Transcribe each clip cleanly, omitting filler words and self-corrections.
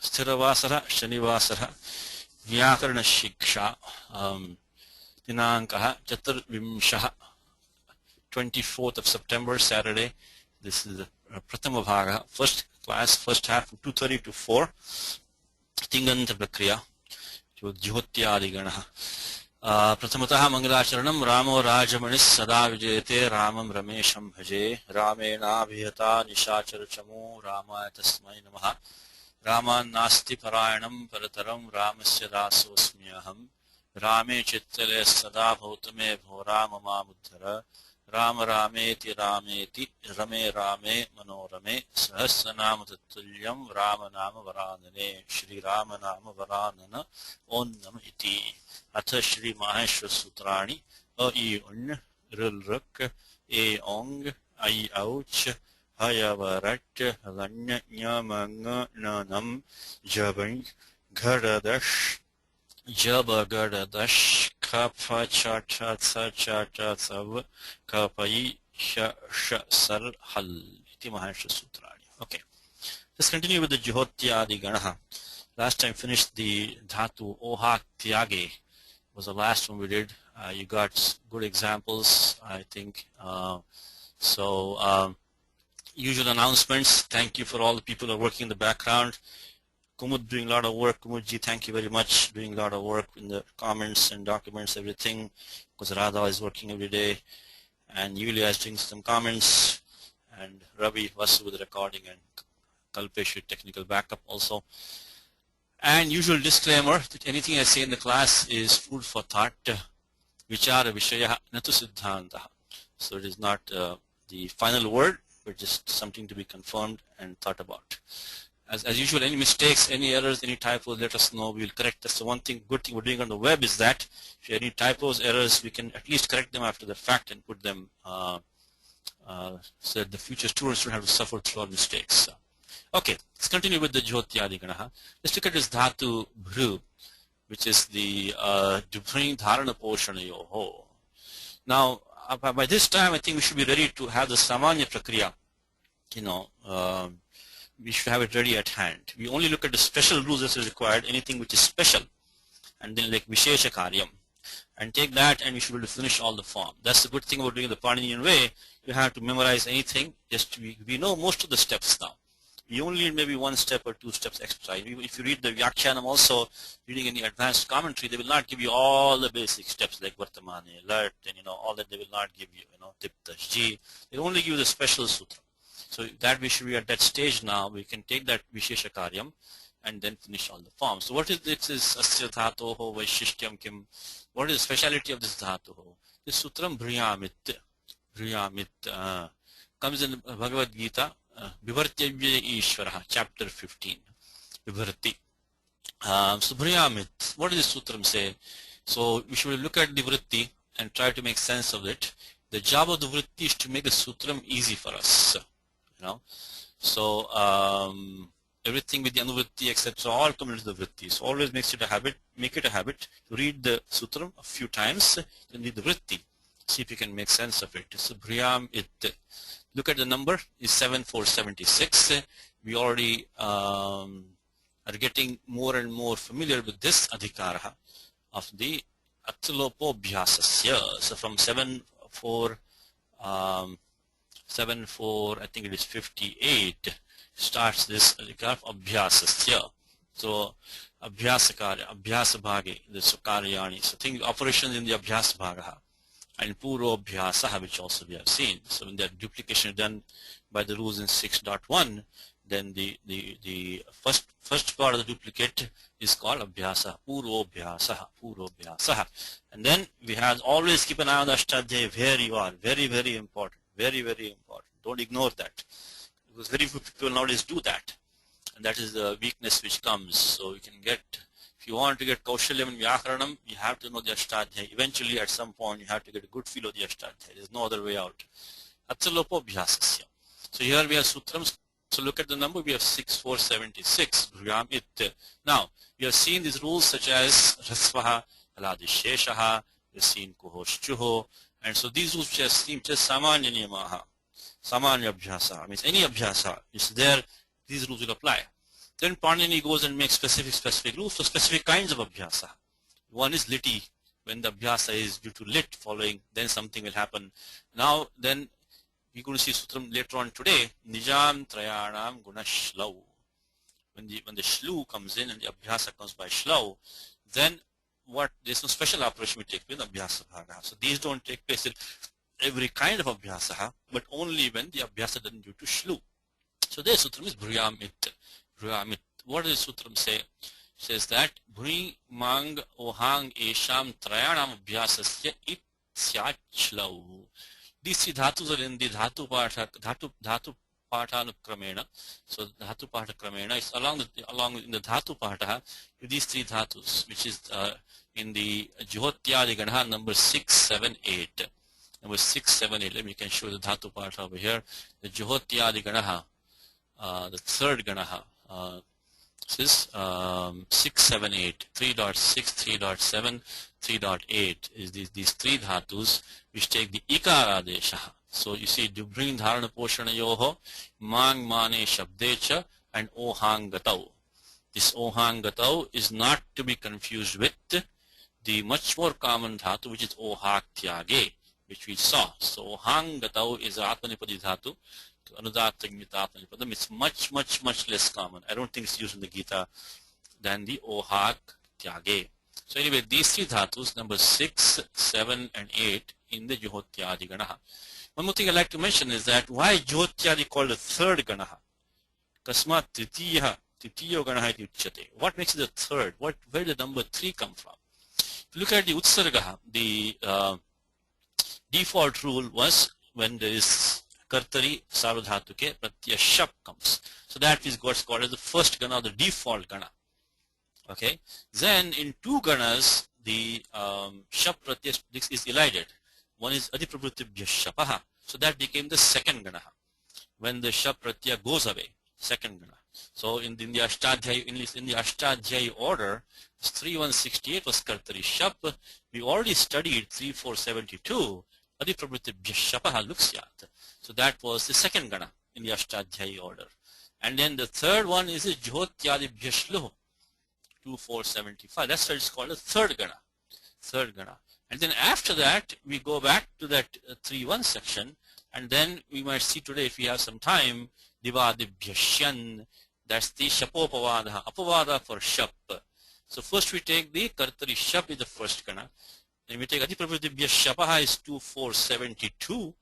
Sthiravasara Shanivasara Vyakarana Shiksha Dinankaha Chaturvimshaha 24th of September, Saturday. This is the Prathama Bhaga, first class, first half from 2:30 to 4. Tinganta Prakriya Jyotyadi Prathamataha Mangalacharanam Ramo Rajamanis Sada Vijayate Ramam Ramesham Bhaje Ramena Bhiyata Nishacharachamo Rama Tasmai Namaha Rama Nasti Parayanam Parataram Ramasya Dasosmyaham Rame Chittale Sada Bhautame Bhorama Mamuddhara Rama Rameti Rameti Rame Rame Manorame Sahasranama Tattulyam Rama Nama Varanane Shri Rama Nama Varanana On Nama Iti Atha Shri Maheshwar Sutrani A I Un Ril Ruk E Ong I Ouch Hayavarat Lanya Nyamanga Nanam Jabang Garadash Jabagadash Kapha Chata Chata Sav Kapai Sha Sar Hal Iti Maheshwar Sutrani. Okay. Let's continue with the Jyotyadi Ganaha. Last time finished the Dhatu Oha Tyage was the last one we did. You got good examples, I think. Usual announcements. Thank you for all the people who are working in the background. Kumud doing a lot of work. Kumudji, thank you very much. Doing a lot of work in the comments and documents, everything. Because Radha is working every day. And Yulia is doing some comments. And Ravi Vasu with the recording and Kalpesh with technical backup also. And usual disclaimer that anything I say in the class is food for thought. Vichara Vishaya Natu Siddhanta. So it is not the final word, but just something to be confirmed and thought about. As usual, any mistakes, any errors, any typos, let us know. We will correct. That's the one thing, good thing we're doing on the web is that if you have any typos, errors, we can at least correct them after the fact and put them so that the future students don't have to suffer through our mistakes. Okay, let's continue with the Jyotyadi Ganaha. Let's look at this Dhatu Bhru, which is the Dubhring Dharana Poshanayoho. Now, by this time, I think we should be ready to have the Samanya Prakriya. We should have it ready at hand. We only look at the special rules as is required, anything which is special, and then like Vishesha Karyam, and take that and we should be able to finish all the form. That's the good thing about doing the Paninian way. You have to memorize anything, just we know most of the steps now. You only need maybe one step or two steps extra. If you read the Vyakaranam also, reading any advanced commentary, they will not give you all the basic steps like Vartamane, Alert, and all that they will not give you, Tipta, Ji. They only give you the special sutra. So that we should be at that stage now. We can take that Vishesha Karyam and then finish all the forms. So what is this? Is Asya Dhatoho Vaishishtyam Kim? What is the speciality of this Dhatoho? This Sutram Bhriyamit. Bhriyamit comes in Bhagavad Gita. Vivartyavya Ishvaraha, chapter 15. Vivarti. So Bhriyamit. What does this Sutram say? So we should look at the Vritti and try to make sense of it. The job of the Vritti is to make the Sutram easy for us. So everything with the Anuvritti, etc., all come into the Vritti. So always make it a habit to read the Sutram a few times, then read the Vritti. See if you can make sense of it. So Bhriyam it. Look at the number is 7476. We already are getting more and more familiar with this adhikara of the Atlopo Bhyasasya. So from 74, I think it is 58, starts this adhikara of Abhyasasya. So Abhyasakara, Abhyasabhagi, the Sukaryani. So think operations in the Abhyasabhagaha. And Puro Abhyasaha, which also we have seen. So when that duplication is done by the rules in 6.1, then the first part of the duplicate is called Abhyasa, Puro Abhyasaha. And then we have always keep an eye on the Ashtadhyaya where you are. Very, very important. Very, very important. Don't ignore that. Because very few people nowadays do that. And that is the weakness which comes. So you can get, if you want to get Kaushalyam and Vyakaranam, you have to know the Ashtadhyaya. Eventually, at some point, you have to get a good feel of the Ashtadhyaya. There's no other way out. Atsalopo Bhyasasya. So here we have Sutrams. So look at the number. We have 6476. Now, we have seen these rules such as Rasvaha, Aladisheshaha, we have seen Kuhoshchuho. And so these rules which have seen just Samanya Niyamaha, Samanya Abhyasa, means any Abhyasa is there, these rules will apply. Then Panini goes and makes specific rules for specific kinds of abhyasa. One is liti. When the abhyasa is due to lit following, then something will happen. Now, then we're going to see sutram later on today. Nijam trayanam guna shlau. When the shlu comes in and the abhyasa comes by shlau, then there's no special operation we take with abhyasa bhaga. So these don't take place in every kind of abhyasa, but only when the abhyasa doesn't due to shlu. So this sutram is bhruyamit. Bhruyamit. What does the sutram say? It says that bhri mang ohang esham trayanam abhyasasya ityachlau. These three dhatus are in the dhatu pathanukramena. So dhatu pathanukramena is along in the dhatu patha with these three dhatus, which is in the Juhotyadi Ganaha number 6, 7, 8. Number 6, 7, 8. Let me can show the dhatu patha over here. The Juhotyadi Ganaha, the third Ganaha. This is 6, 7, 8. 3.6, 3.7, 3.8 is these three dhatus which take the ikara desha. So you see, dubrin dharana poshana yoho, mang mane shabdecha, and ohang gatau. This ohang gatau is not to be confused with the much more common dhatu, which is ohak tyage, which we saw. So ohang gatau is atmanipadi dhatu. It's much less common. I don't think it's used in the Gita than the ohak tyage. So anyway, these three dhatus, number 6, 7, and 8 in the Juhotyadi Ganaha. One more thing I'd like to mention is that why Juhotyadi called the third Ganaha? Kasmat Tritiyo Ganaha iti uchyate. What makes it the third? Where did the number 3 come from? If you look at the Utsargaha, the default rule was when there is Kartari Sarvadhatuke Pratyaya Shap comes. So that is what's called as the first Gana, the default Gana. Okay. Then in two Ganas, the Shap Pratyaya is elided. One is Adiprabhutibhya Shapaha. So that became the second Ganaha. When the Shap Pratyaya goes away, second Gana. So in the Ashtadhyayi order, 3168 was Kartari Shap. We already studied 3472. Adiprabhutibhya Shapaha Luksyat. So that was the second Gana in the Ashtadhyayi order. And then the third one is the Juhotyadibhya Shluh, 2475. That's why it's called a third Gana. Third Gana. And then after that, we go back to that 3-1 section, and then we might see today, if we have some time, Divadibhya Shyan. That's the Shapopavada, Apavada for Shap. So first we take the Kartari Shap is the first Gana. Then we take Adiprabhutibhya Shapaha is 2472.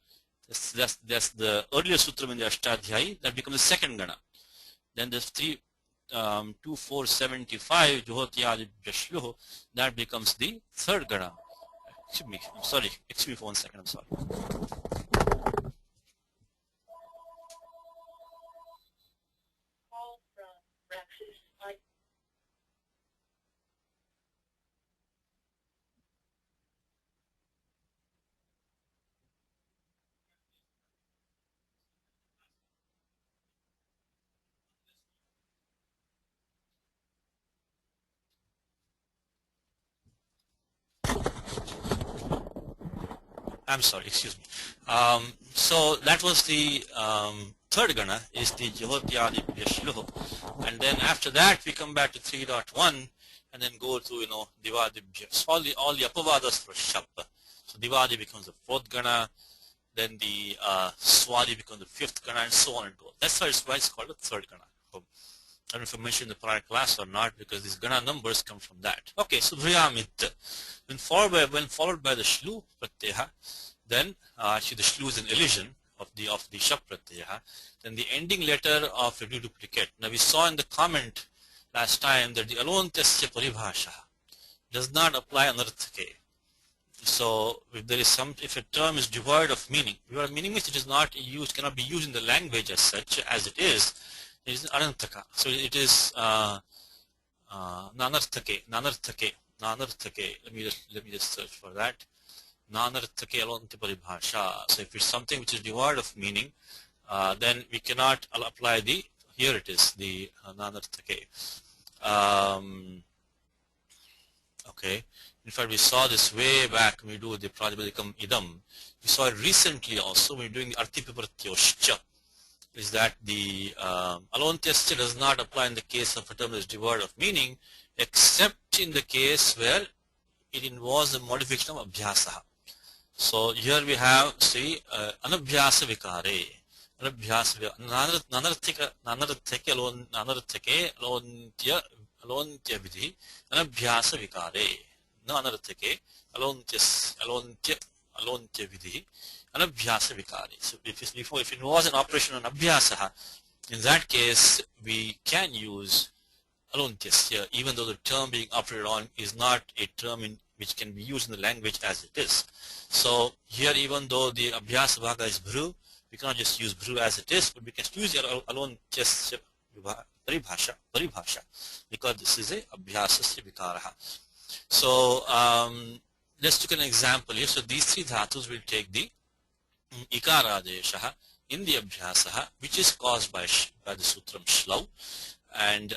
That's the earlier sutram in the Ashtadhyayi. That becomes the second Gana. Then there's 2475 Juhotyadibhya Shluh. That becomes the third Gana. Excuse me, I'm sorry. Excuse me for 1 second, I'm sorry. I'm sorry, excuse me. So that was the third Gana, is the Juhotyadibhya Shluh. And then after that we come back to 3.1 and then go to, Divadibhya. So all the Apavadas for Shap. So Divadi becomes the fourth Gana, then the Swadi becomes the fifth Gana, and so on and goes. That's why it's called the third Gana. So, I don't know if I mentioned in the prior class or not, because these Gana numbers come from that. Okay, so Bhriyamit. When followed by the Shlu Pratyaya, then actually the Shlu is an elision of the Shap Pratyaya, then the ending letter of a duplicate. Now we saw in the comment last time that the Alontasya Paribhasha does not apply anarthake. So if a term is devoid of meaning, meaning means it is not used, cannot be used in the language as such as it is anarthaka. So it is nanarthake. Let me just search for that. Nanarthake alonti paribhasha. So if it's something which is devoid of meaning, then we cannot apply the, here it is, the nanarthake. Okay. In fact, we saw this way back when we do the Prajabadikam Idam. We saw it recently also when we are doing the Artipipratyoscha. is that the alontyasya does not apply in the case of a term that is devoid of meaning, except in the case where it involves the modification of abhyasa. So here we have, see, anabhyasa vikare. Anabhyasa nanarthake alontya vidhi anabhyasa vikare. No anarthake alontya vidhi anabhyasa vikare. So if it was an operation on abhyasa, in that case we can use alontyasya, even though the term being operated on is not a term which can be used in the language as it is. So here, even though the abhyasa bhaga is bhru, we cannot just use bhru as it is, but we can use alontyasya paribhasha, because this is a abhyasasya vikaraha. So let's take an example here. So these three dhatus will take the ikaradeshaha in the abhyasaha, which is caused by the sutram shlau, and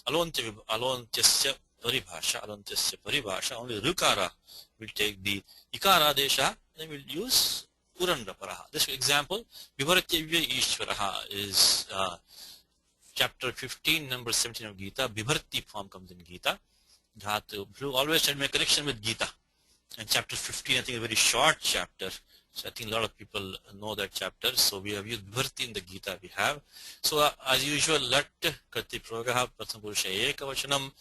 alontyasya paribhasha, only rukara will take the ikara desha, then we'll use urandraparaha. This example, Vibhartyavya Ishvaraha, is chapter 15, number 17 of Gita. Vibharti form comes in Gita. Dhatu, always try to make connection with Gita. And chapter 15, I think, is a very short chapter. So I think a lot of people know that chapter. So we have used Vibharti in the Gita we have. So as usual, lat karti pragaha pratham purusha ekavachanam.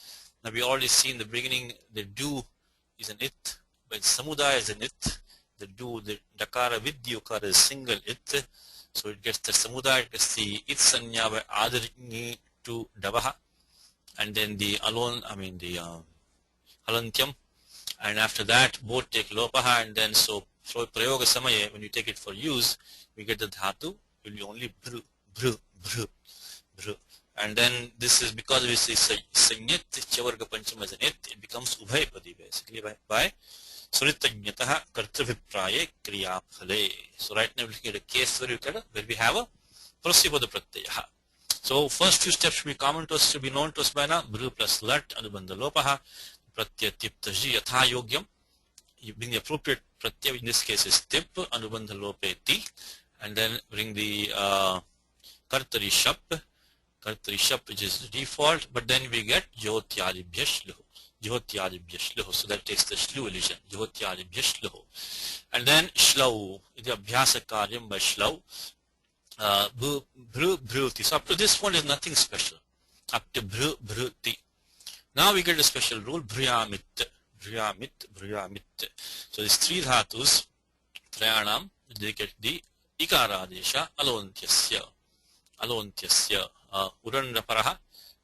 Now we already see in the beginning the do is an it, but samudaya is an it. The do, the dakara with the ukara is single it. So it gets the samudaya, it gets the it sanya by adarni to davaha, and then the alantyam, and after that both take lopaha, and then so prayoga samaye, when you take it for use, we get the dhatu will be only bru. And then this is because we say sanyat chavarga pancham as an it becomes ubhayapadi basically by suritanyataha kartravippraye kriya phale. So right now we're looking at a case where we have a prasipada pratyaya. So first few steps should be common to us, should be known to us by now. Bru plus lat anubandha lopaha pratyatiptaji yatha yogyam. You bring the appropriate pratyaya, in this case is tip, anubandha lope ti, and then bring the kartari shap, which is default, but then we get jyotyadibhya shluhu. So that takes the shlu elision, jyotyadibhya shluhu. And then shlau, the abhyasa karyam by shlau, bhruti. So up to this point is nothing special, up to bhruti. Now we get a special rule, bhruyamit. So these three dhatus, trayanam, they get the ikaradesha alontyasya, urandraparaha,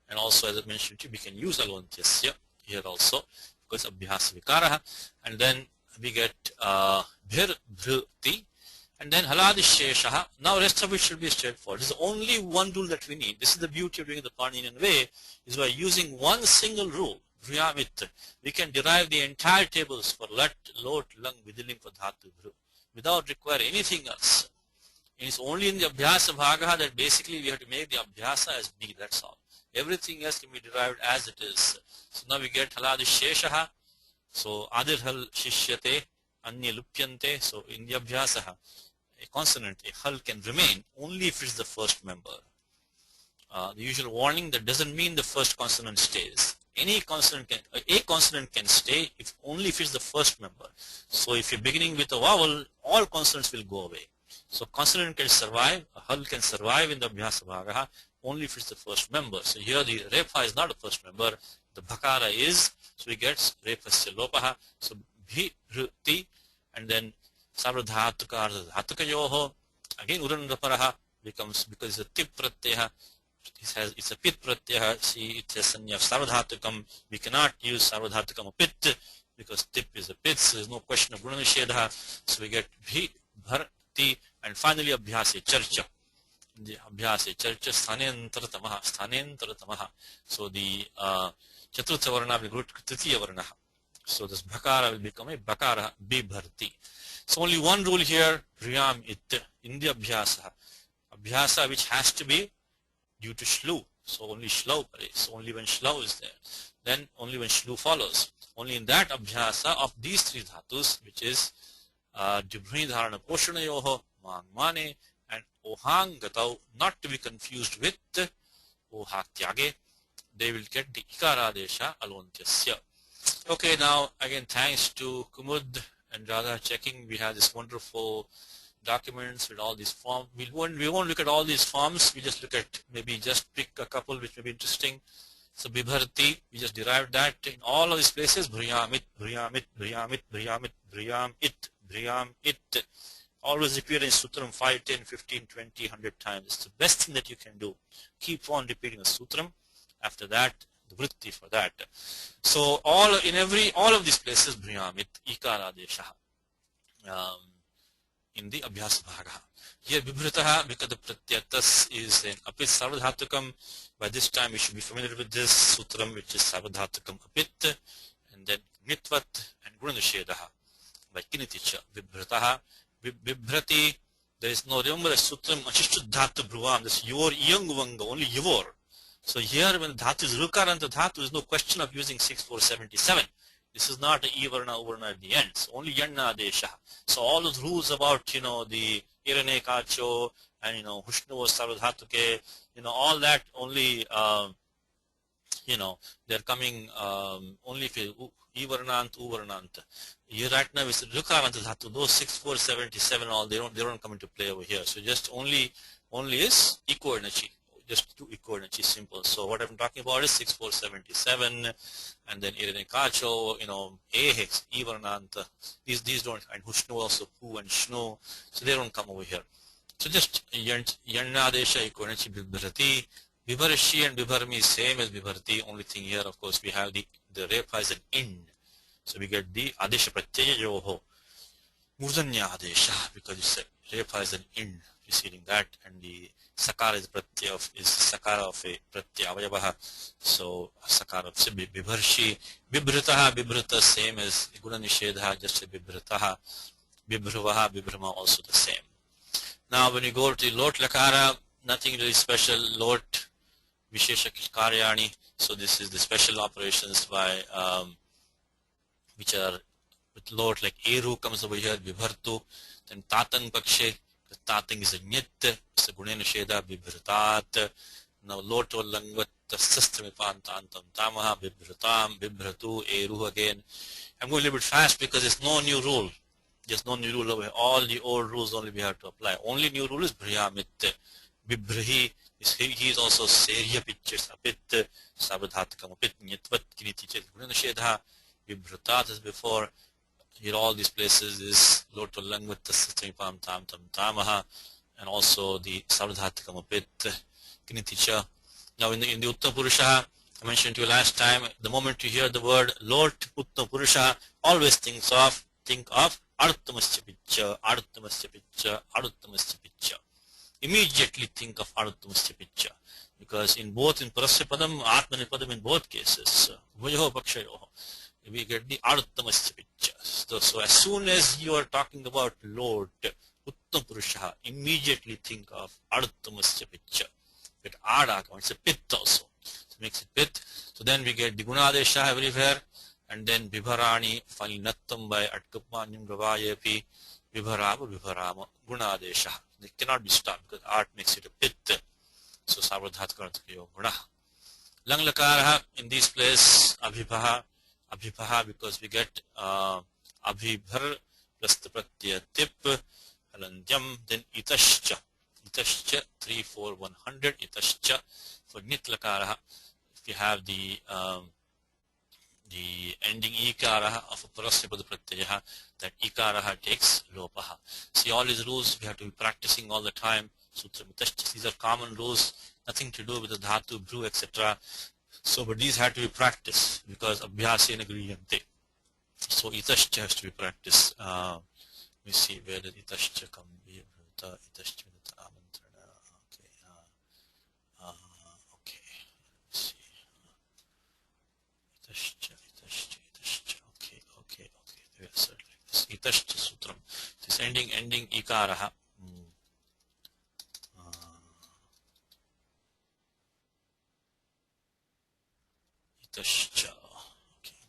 and also as I mentioned to you, we can use alontyasya here also because abhyasa vikaraha, and then we get bhruti, and then haladisheshaha. Now rest of it should be straightforward. This is only one rule that we need. This is the beauty of doing the Paninian way, is by using one single rule, bhruyamit, we can derive the entire tables for lat, lot, lung, vidiling for dhatu, bhru, without requiring anything else. It's only in the abhyasa bhagaha that basically we have to make the abhyasa as b, that's all. Everything else can be derived as it is. So now we get haladisheshaha, so adirhal shishyate, anya lupyante. So in the abhyasaha, a consonant, a hal can remain only if it's the first member. The usual warning, that doesn't mean the first consonant stays. Any consonant can, a consonant can stay if only if it's the first member. So if you're beginning with a vowel, all consonants will go away. So consonant can survive, a hal can survive in the abhyasa bhagaha only if it's the first member. So here the repa is not the first member, the bhakara is, so we get repasya lopaha. So bhi, bhruti, and then sarvadhatuka dhatukayoho, again urandraparaha becomes, because it's a tip pratyaya, it's a pit pratyaya. See, it has sanya of sarvadhatukam. We cannot use sarvadhatukam pit because tip is a pit, so there's no question of gunanishedha. So we get bhi, bharti, and finally abhyase charcha. The abhyase charcha sthanentartamaha. So the chaturtha varna will go to tritiya varna. So this bhakara will become a bhakara, bibharti. So only one rule here, riyam it, in the abhyasa. Abhyasa which has to be due to shlu. So only shlau, so only when shlau is there. Then only when shlu follows. Only in that abhyasa of these three dhatus, which is Dibhri dharana poshanayoho, mangmane, and ohangatau, not to be confused with ohatyage. They will get the ikaradesha alontyasya. Okay, now again thanks to Kumud and Radha checking. We have this wonderful documents with all these forms. We won't look at all these forms. We just look at, maybe just pick a couple which may be interesting. So Bibharti, we just derived that in all of these places. Bhriyamit, Bhriyamit, Bhriyamit, Bhriyamit, Bhriyamit, Bhriyamit. Always repeat in Sutram 5, 10, 15, 20, 100 times. It's the best thing that you can do. Keep on repeating the Sutram. After that, the vritti for that. So all of these places, Bhriyamit, Ikaradesha. In the Abhyasa Bhaga. Here Vibhritaha, because the Pratyatas is an Apit Sarvadhatukam. By this time we should be familiar with this Sutram, which is Sarvadhatukam Apit, and then Nitvat and Gunanushedaha. By Kiniticha, Vibhritaha, Vibhrati, there is no, remember the Sutram, Ashishtuddhatu Bhruvam, this Yor Iyanguvanga, only Yor. So here when Dhatu is Rukaranta Dhatu, there is no question of using 6477. This is not a Ivarna Uvarna at the end. It's only Yanna Adesha. So all those rules about, the Irane Kacho and, Hushnu Sarvadhatuke, all that only, they're coming only if you Ivarnant, Uvarnant. Here right now is Rukaranta Dhatu. Those 6477, all they don't come into play over here. So just only is eco-energy. Just do eco-energy, simple. So what I'm talking about is 6477, and then Irene Kacho, Ahex, Ivarnanta. These don't, and Hushnu also, Pu and Shnu, so they don't come over here. So just Yannadesha, eco-energy, Bibharati. Bibharashi and Bibharmi is same as Bibharati. Only thing here, of course, we have the Repa is an in. So we get the Adesha Pratyaya Yoho. Murdanya Adesha, because it's a Repa is an in preceding that, and the Sakara is Sakara of a Pratyavayavaha. So Sakara of Bibharshi. Bibhritaha, Bibhrita, same as Gunanishedha, just a Bibhritaha. Bibhruvaha, Bibhrama, also the same. Now when you go to Lot Lakara, nothing really special. Lot Vishesha Karyani. So this is the special operations by which are with Lot, like Eru comes over here, Bibhartu, then Tatang Pakshe. The Tatang is a Nyit, it's a Gunena Sheda, Bibhratat. Now Lot Langvat, the Sistamipantantam Tamaha, Bibhratam, Bibhratu, Eru again. I'm going a little bit fast because there's no new rule. There's no new rule over here. All the old rules only we have to apply. Only new rule is Bhriyamit. Bibhrahi, he is also Serya pictures, Apit, Sabadhatakam, Apit, Nyitvat, Kinitichit, Gunena Shedha, Bibhratat as before. Here all these places is Loto Langvat, the Sistamipam Tam Tam Tamaha, and also the Sabadhatakam Apit, Kiniticha. Now in the Uttam Purusha, I mentioned to you last time, the moment you hear the word Lord Uttam Purusha, always think of Aruthamasya Picha, Aruthamasya Picha, Aruthamasya Picha. Immediately think of Aruthamasya Picha. Because in Parasya Padam, Atmanipadam in both cases, Vayoho Pakshayoho, we get the Aruthamasya Picha. So as soon as you are talking about Lord Uttam Purusha, immediately think of Aruthamasya Picha. Get Ada, it's a Pit also. So makes it Pit. So then we get the Gunadesha everywhere. And then Vibharani, finally Nattam by Atkapanyam Ravayapi, Vibharama, Vibharama, Gunadesha. They cannot be stopped because art makes it a Pit. So Savardhat Karantakayo Guna. Langlakaraha, in this place, Abhipaha, because we get Abhibhar plus the Pratyaya Tip, Halandyam, then Itashcha. Itashcha, 3, 4, 100, Itashcha. For Nitlakaraha, if you have the ending ikaraha of a parasyapada pratyaha, that ikaraha takes lopaha. See, all these rules we have to be practicing all the time. Sutra Mitashcha, these are common rules, nothing to do with the dhatu, bru, etc. So, but these have to be practiced because abhyasena griyante. So, itashcha has to be practiced. Let me see, where did itashcha come? Itashcha, amantrana. Okay. Let's see. Itashcha. Okay. Yes, like this. Itashcha sutram. This ending ikaraha. Itashcha. Okay.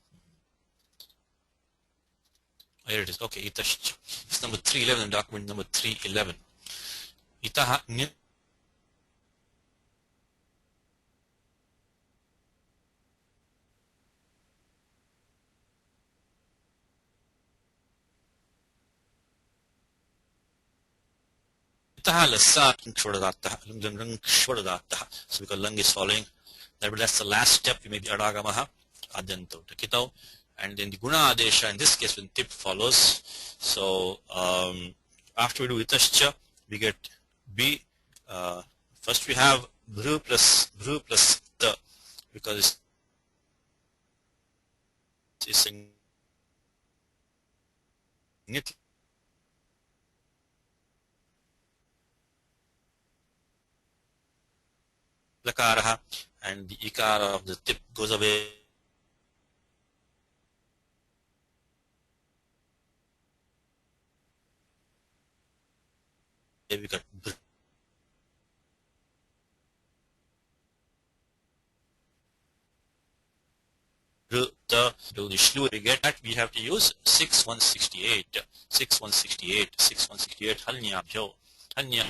Here it is. Okay, itashcha. It's number 311 in document number 311. itaha nit itaha lasa shvadadattah lung shvadadattah. So because lung is following, that's the last step. You make the adagamaha adyanto takito, and then the guna adesha in this case when tip follows. So after we do itascha, we get b. First we have bhru plus ta, because it's a nit lakaraha, and the ikara of the tip goes away. We got do the shlu. We get that we have to use 6168 halnya bhyo halnya.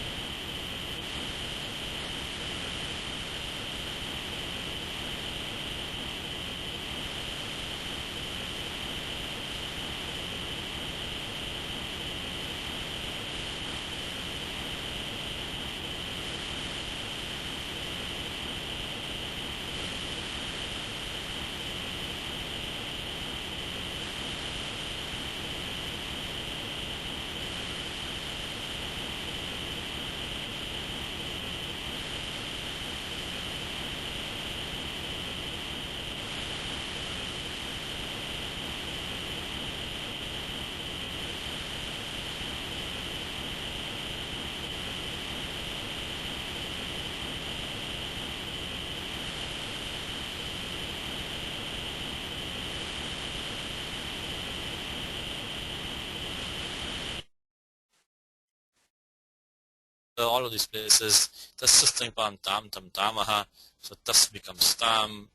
All of these places, tas pam tam tam tamaha, so tas becomes tam,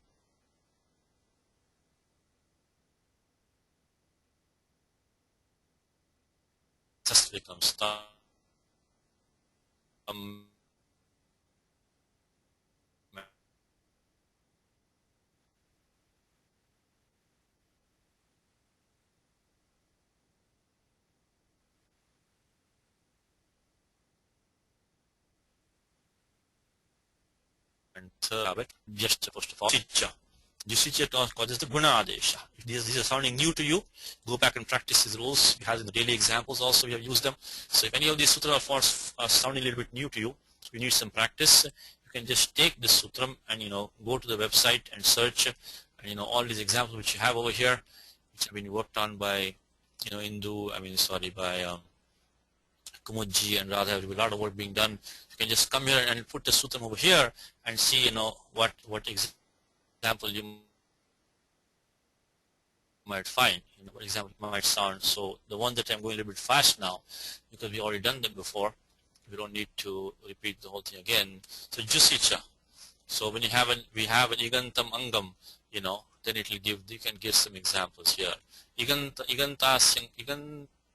tas becomes tam, and third, just supposed to follow. Jusicha causes the guna adesha. If these are sounding new to you, go back and practice these rules. We have in the daily examples also, we have used them. So if any of these sutra forms are sounding a little bit new to you, so you need some practice, you can just take this sutram and go to the website and search and all these examples which you have over here, which have been worked on by by Kumudji and Radha. There will be a lot of work being done. You can just come here and put the sutram over here and see what example you might find, what example might sound. So the one that I'm going a little bit fast now, because we already done them before, we don't need to repeat the whole thing again. So jusicha. So when we have an igantam angam, then it will give. You can give some examples here.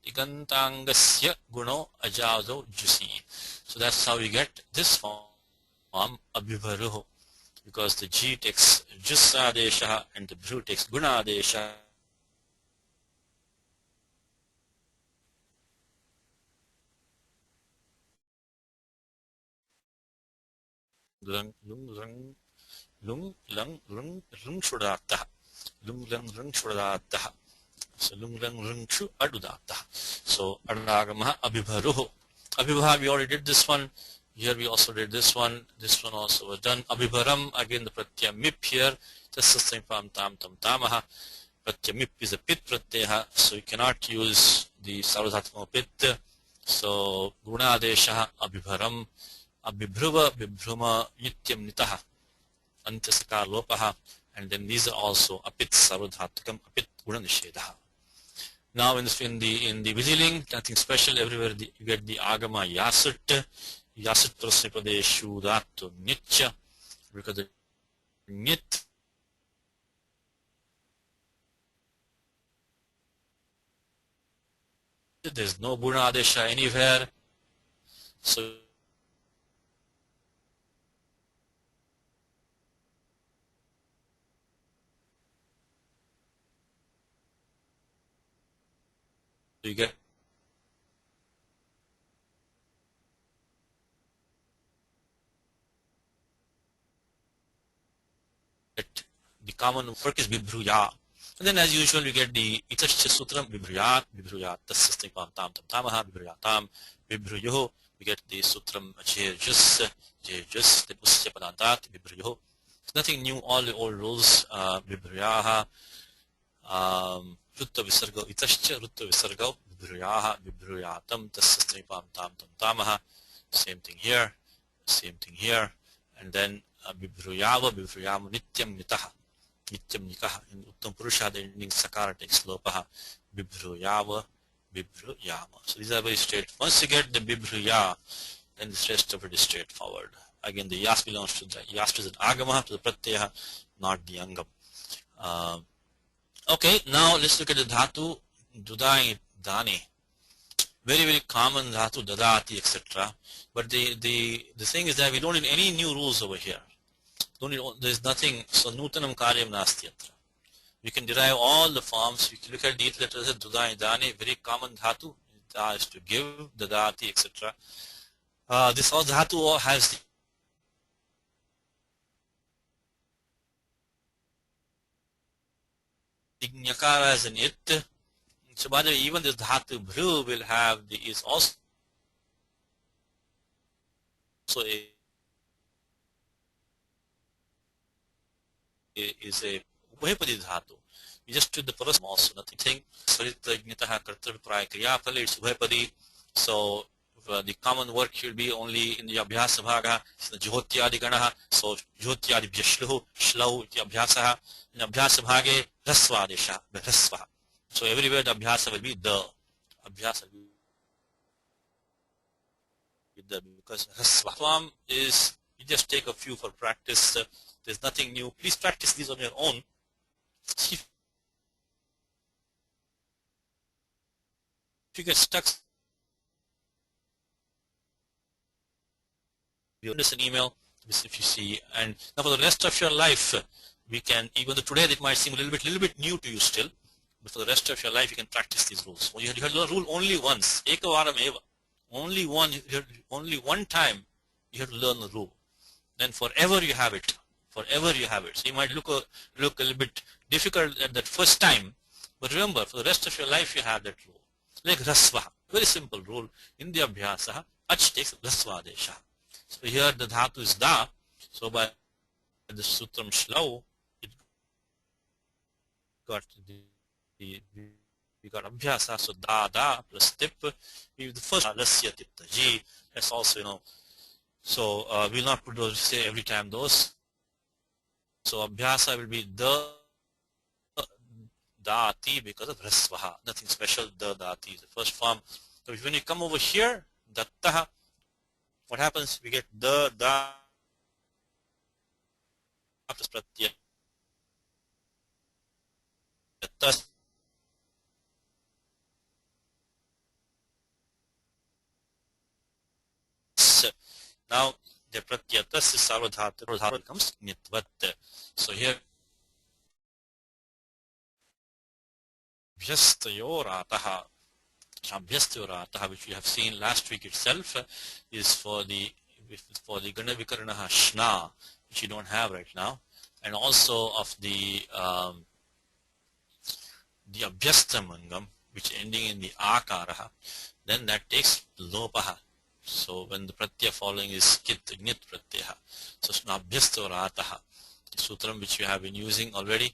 Igantangasya guno ajazo jusi. So that's how we get this form abhivaruho, because the G takes jusadesha and the Bhru takes gunadesha. Lung shudatta. Lung shudatta. So lung shu adudatta. So adagama abhivaruho. Abhibha, we already did this one. Here we also did this one. This one also was done. Abhivaram, again the pratyam mip here. Just the same pam tam tam tamaha. Pratyam mip is a pit pratyaha, so you cannot use the sarvadhatma pit. So guna adesha abhivaram, abhibhruva bibhruma nityam nitaha, antyasakar lopaha, and then these are also apit sarvadhatkam apit guna nishedaha. Now in the Viziling, nothing special. Everywhere you get the agama yasut. Yasut prasnipadeshu dhatu nitya, because the nit there's no guna adesha anywhere. So you get the common work is Vibhruya. And then as usual you get the Itascha Sutram Vibhruyat, Vibhruyat, Tasasnipam Tam Tam Tamaha, Vibhruyatam, Vibhruyoho. We get the Sutram Jejus, Jejus, the Usya Padantat, Vibhruyoho. It's nothing new, all the old rules, Vibhruyaha, Rutta Visargo, Itascha, Rutta Visargo, Vibhruyaha, Vibhruyatam, Tasasnipam Tam Tam Tamaha. Same thing here, same thing here. And then Vibhruyava, Vibhruyama, Nityam Nitaha. Nityam Nikaha. In Uttam Purusha, the ending Sakara takes Lopaha. Vibhruyava, Vibhruyama. So these are very straight. Once you get the Vibhruya, then the rest of it is straightforward. Again, the Yas belongs to the Yas is an Agama, to the Pratyaya, not the Angam. Okay, now let's look at the Dhatu, Dudai Dani. Very, very common Dhatu, Dadati, etc. But the thing is that we don't need any new rules over here. There's nothing, so Nutanam Karyam Nastyatra. We can derive all the forms. We can look at the letters, Dudai Dani, very common Dhatu. Da is to give, Dadati, etc. This all Dhatu has the Nyakara as an it. So by the way, even this Dhatu Bhru will have the is also is a Ubhayapadi Dhatu. We just took the parasam also, nothing. Sarita Gnitaha Kartravipaya Kriyapali, it's Ubhayapadi. So the common work should be only in the Abhyasa Bhaga, the Jyotyadi Ganaha, so Jyotyadi Bhyashluhu, Shlau, the Abhyasaha, in Abhyasa Bhage, Rasva Desha, Rasva. So everywhere the Abhyasa will be the Abhyasa will be the, because Rasva form is, you just take a few for practice. There's nothing new. Please practice these on your own. See if you get stuck, you send us an email if you see. And now for the rest of your life, we can, even though today it might seem a little bit new to you still, but for the rest of your life you can practice these rules. Well, you have to rule only once. Ekavaram eva. Only one time you have to learn the rule. Then forever you have it. Forever you have it. So you might look a little bit difficult at that first time, but remember, for the rest of your life you have that rule. Like Rasva, very simple rule. In the Abhyasa, Ach takes Rasva Desha. So here the Dhatu is Da. So by the Sutram Shlau, it got we got Abhyasa, so Da plus Tip. The first Lasya Tipta Ji. That's also, so we'll not put those, say every time those. So Abhyasa will be the Dati because of Rasvaha. Nothing special, the Dati is the first form. So when you come over here, Dattaha, what happens? We get the Da plus Pratyaya. Now the Pratyatas is Sarvadhatu becomes Nitvat. So here Abhyastayorataha, which we have seen last week itself, is for the Gana Vikaranaha Shna, which you don't have right now, and also of the Abhyastamangam, which ending in the Akaraha, then that takes Lopaha. So when the Pratyaya following is Kit Gnit Pratyaha. So Snabhyastavarataha, the sutram which we have been using already.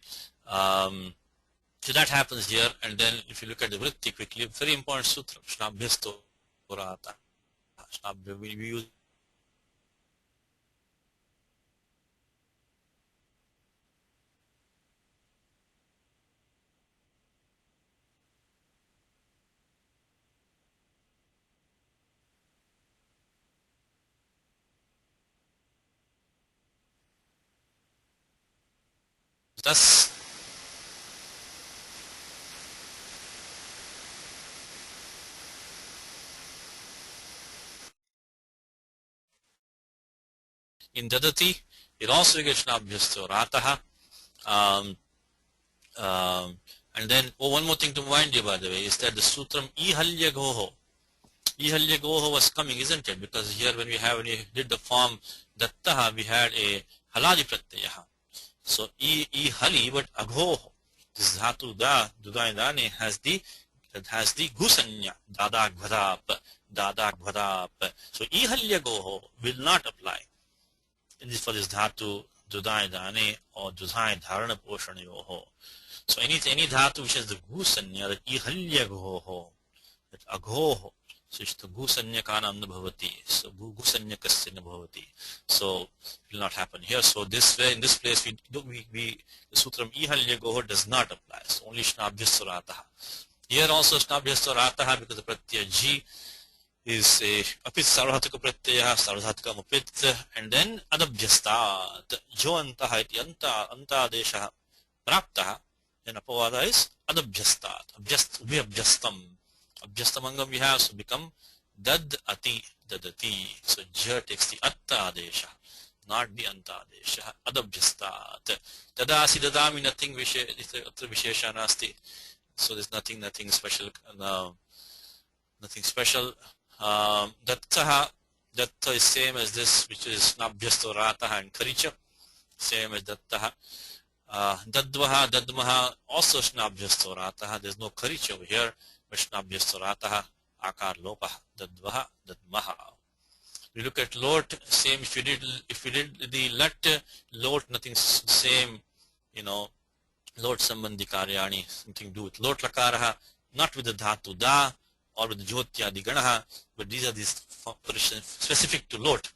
So that happens here, and then if you look at the Vritti quickly, very important sutra, Snabhyastavarataha. We use thus in Dadati, it also gets Snabhyastavarataha. And then, oh, one more thing to mind you, by the way, is that the sutram ihalyagoho. Ihalyagoho was coming, isn't it? Because here when we did the form dattaha, we had a haladi pratyaha. So ihali, but aghoho. This dhatu da, dudayadane has the gusanya, dadak bhadap. So ihalyagoho will not apply. In this for this dhatu dudayadane or dudhay dharana poshanayoho. So any dhatu which has the gusanya, that ihalyagoho, that aghoho, so it's the gusanya kana bhavati. So gusanya kasya bhavati. So it will not happen here. So this way, in this place, the sutram ihalyagoho does not apply. So only shnabhyasvarataha. Here also shnabhyasvarataha, because the pratyaya ji is a apit sarvadhatika pratyaya, sarvadhatika apit, and then adabhyastat. Jo antaha iti anta desha praptaha. Then apavada is adabhyastat. Abhyastam. Abhyastamangam we have, so become dadati, dadati. So ja takes the atta adesha, not the anta adesha. Adabhyastat. Dadasi dadami, nothing vishesha nasti. So there's nothing special. Nothing special. Dattaha, datta is same as this, which is nabhyastorataha and karicha. Same as dattaha. Dadvaha, dadmaha, also shnabhyastorataha. There's no karicha over here. Vishnabhyasvarataha akar lopaha dadvaha dadmaha. We look at lot, same. If you did the lat, lot, nothing same, lot sambandhi karyani, something to do with lot lakaraha, not with the dhatu da or with the jyotyadi ganaha, but these are these specific to lot,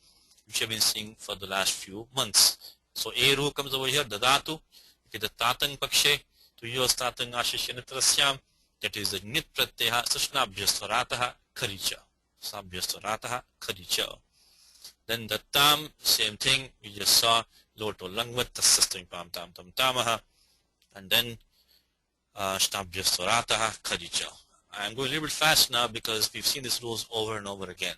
which have been seeing for the last few months. So eru comes over here, dadatu, okay, the tatang pakshe, to use tatang ashishyanitra. That is the nit pratyaha, sashnabhyasvarataha karicha. Sabhyasvarataha karicha. Then the tam, same thing, we just saw, loto langvat, tasastam pam tam tam tamaha. And then shnabhyasvarataha karicha. I'm going a little bit fast now because we've seen these rules over and over again.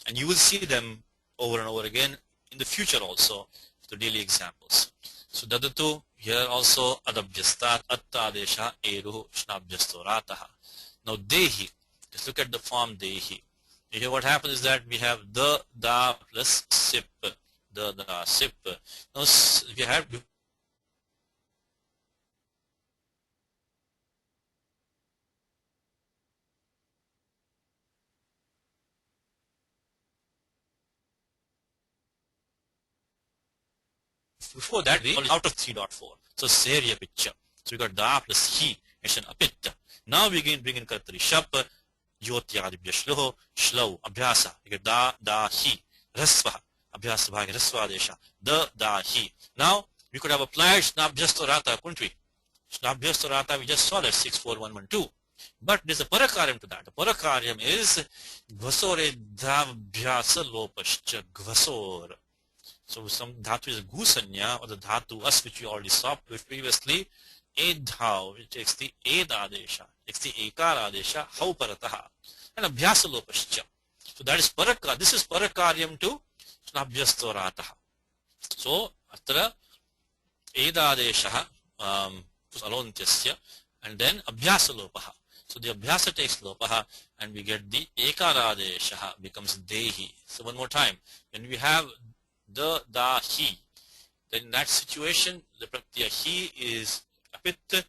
And you will see them over and over again in the future also, the daily examples. So dadatu, here also adabhyastat, atta adesha, eruhu, shnabhyastorataha. Now dehi, let's look at the form dehi. Here what happens is that we have the, da plus sip, the, da, sip. Now we have before that we out of 3.4. So seriya picture. So we got da plus he, it's an apit. Now we again bring in kartari shap, jyotyadibhya shloho, shlau, abhyasa. We get da, he, rasva, abhyasa bhag, rasva desha, the, da, he. Now we could have applied shnabhyastorata, couldn't we? Shnabhyastorata, we just saw that 64112. But there's a parakaryam to that. The parakaryam is gvasore dhabhyasa lopascha, gvasor. So some dhatu is gusanya, or the dhatu as, which we already saw previously, edhav, which takes the ed adesha, takes the ekar adesha, how parataha, and abhyasa lopascha. So that is parakar. This is parakaryam to shnabhyastorataha. So atra ed adesha alontyasya, and then abhyasa lopaha. So the abhyasa takes lopaha, and we get the ekar adesha becomes dehi. So one more time, when we have the, da, he, then in that situation the pratyaya he is apit,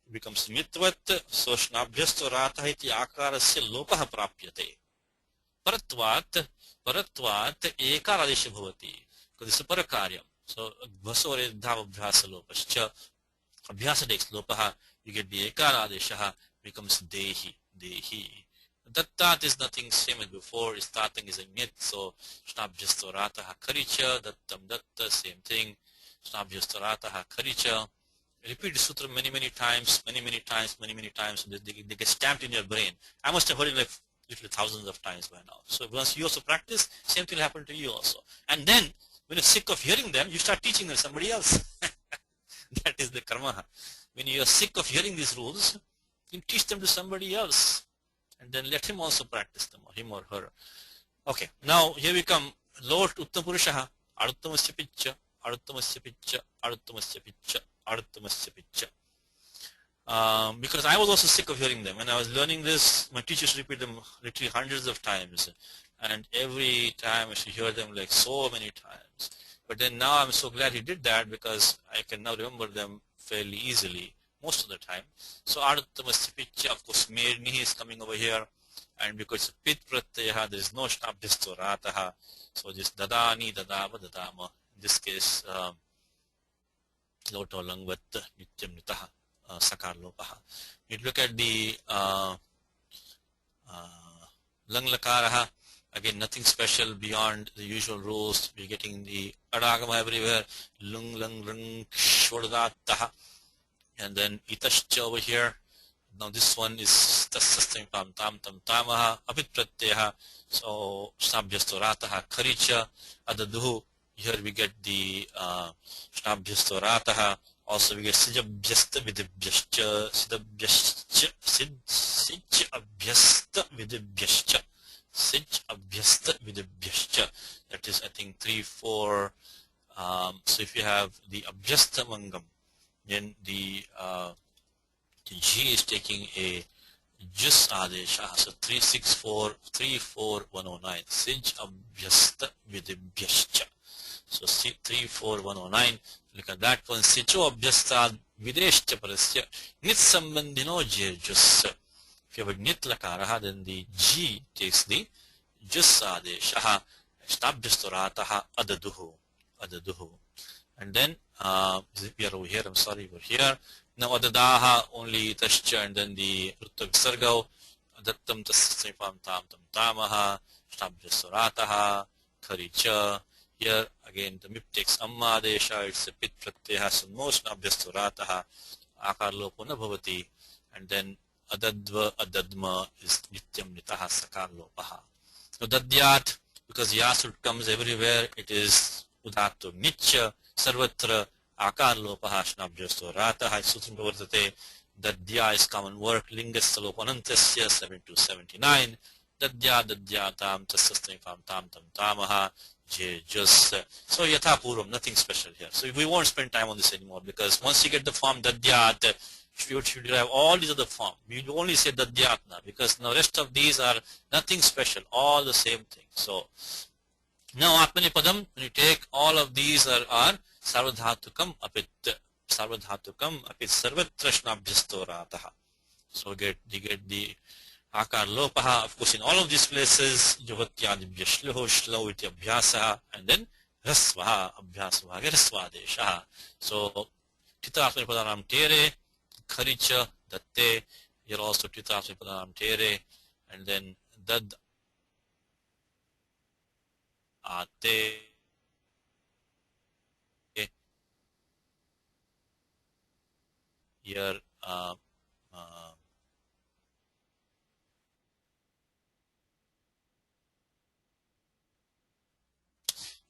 becomes mitvat, so shnabhyastorata iti akarasya lopaha prapyate. Paratvat ekaradesha bhavati, because this is parakaryam. So vasore dhavabhyasa lopascha, abhyasa takes lopaha, you get the ekaradesha becomes dehi. Dattat is nothing same as before, is tatang is a nit, so shnabhyastorataha karicha, dattam datta, same thing, shnabhyastorataha karicha. Repeat the sutra many times, so they get stamped in your brain. I must have heard it like literally thousands of times by now. So once you also practice, same thing will happen to you also. And then, when you're sick of hearing them, you start teaching them somebody else. That is the karma. When you are sick of hearing these rules, you teach them to somebody else. And then let him also practice them, or him or her. Okay, now here we come. Lord Uttapurushaha, Aruttamasya Picha, Aruttamasya Picha, Aruttamasya Picha, Aruttamasya Picha. Because I was also sick of hearing them. When I was learning this, my teachers repeat them literally hundreds of times, and every time I should hear them like so many times. But then now I'm so glad he did that because I can now remember them fairly easily most of the time. So Aruttamasti Picha, of course, Medni is coming over here, and because Pit Pratyaya, there is no Shnabdhisto Rataha. So this Dadani, Dadava, Dadama. In this case, Loto Langvat, Nityam Nitaha. Sakar Lopaha. You look at the Lang Lakaraha, again nothing special beyond the usual rules. We're getting the Adagama everywhere, Lung Lang Lung Shodataha, and then Itashcha over here. Now this one is Tasastam Tam Tam Tam Tamaha, Apit Pratyaha, so Snabhyastorataha, Karicha, Adaduhu. Here we get the Snabhyastorataha. Also, we get Sijabhyasta Vidibhyascha, Sijabhyasta Vidibhyascha, Sijabhyasta Vidibhyascha. That is, I think, 3, 4. So if you have the Abhyasta Mangam, then the G is taking a Jus Adesha. So 3, 6, 4, 3, 4, 109. Sijabhyasta Vidibhyascha. So 3, 4, 109. Look at that one. Sicho abhyastad videshcha parasya nit sambandhino jus. If you have a nit lakaraha, then the G takes the jus adeshaha. Stabhyastorataha adaduhu. Adaduhu. And then we are over here. I'm sorry, we're here. Now adadaha only tascha and then the rutta visargau. Adattam tasasripam tam tam tamaha. Stabhyastorataha. Karicha. Here again the MIP takes amma adesha, it's a pit pratyaya, so most nabhyasturataha, akar lopo na bhavati, and then adadva adadma is nityam nitaha sakar lopaha. So dadyat, because yasut comes everywhere, it is udato nitya, sarvatra akar lopaha shnabhyasturataha, sutram pravartate, dadya is common work, lingas lopanantasya 7279, dadya dadyatam tasastamifam tam tam tamaha, just so yatha puram, nothing special here. So we won't spend time on this anymore because once you get the form dadyat, you should have all these other forms. We only say dadyat now because the rest of these are nothing special, all the same thing. So now atmanipadam, when you take all of these are sarvadhatukam apit sarvatra shnabhyastorataha. So you get the Akar lopaha, of course, in all of these places, Javatyadibhya shloho, shlo iti abhyasaha, and then rasvaha, abhyasvaha, rasvadeshaha. So, Titasmi padanam tere, Kharicha, datte, here also Titasmi padanam tere, and then dad ate, here,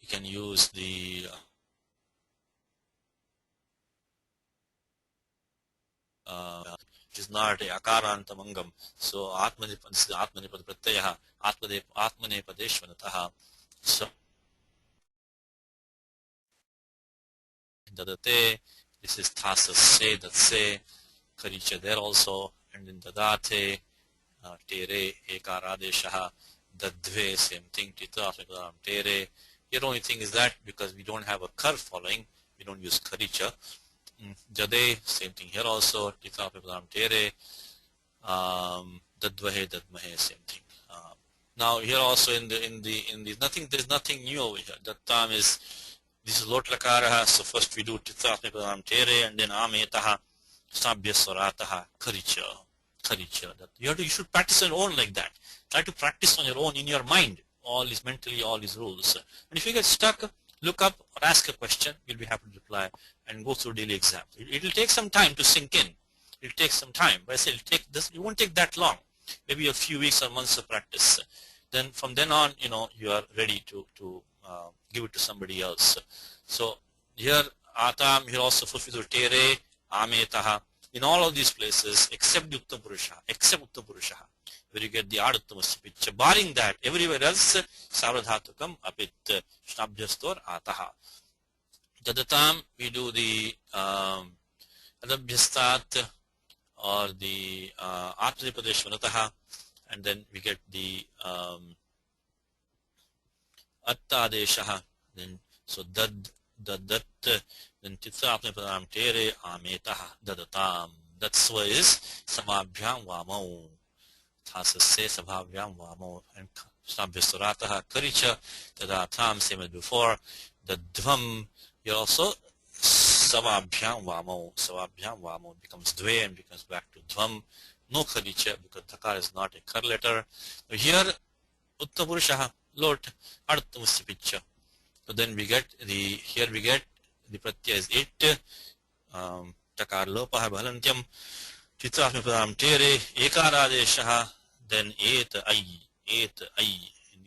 you can use the which is not a akaranta mangam. So atmanipad pratyaha, atmanepadeshvanataha. So dadate, this is thasa se, that se, karicha there also, and in dadate, tere, ekaradeshaha, dadve, same thing, tita, tere. Here only thing is that because we don't have a kar following, we don't use karicha. Jade, same thing here also, tita, tere, dadvahe, dadmahe, same thing. Now here also in the nothing, there's nothing new over here. That term is, this is lot lakaraha, so first we do tita, tere, and then ametaha, sabhyaswarataha, karicha. That you should practice on your own like that. Try to practice on your own in your mind. All is mentally, all is rules. And if you get stuck, look up or ask a question. You'll be happy to reply and go through daily exam. It'll take some time to sink in. It'll take some time. But I say it'll take this. It won't take that long. Maybe a few weeks or months of practice. Then from then on, you are ready to give it to somebody else. So here atam, here also fulfill tere, ametaha. In all of these places, except Uttam Purusha, where you get the Aduttamasya picture. Barring that, everywhere else, Sarvadhatukam apit Shnabhyastor ataha. Jadatam, we do the Adabhyastat or the Atmanipadesh Vanataha, and then we get the Attadeshaha, then so dad, dadat, then Titra Atmanipadam Tere Ametaha, dadatam. That's why is Samabhyam Vamo. Thasase Sabhavyam Vamo and Snabhyastarataha Karicha, dadatam, same as before. The Dvam, you're also Savabhyam Vamo becomes Dve and becomes back to Dvam. No Kharicha because Dhakar is not a Kar letter. Here Uttapurushaha, Lord, Arthamustipicha. So then we get the Pratyaya is it. Takar Lopaha Bhalantyam. Chitrasmipadam Tere, Ekaradeshaha, then Et Ai. In the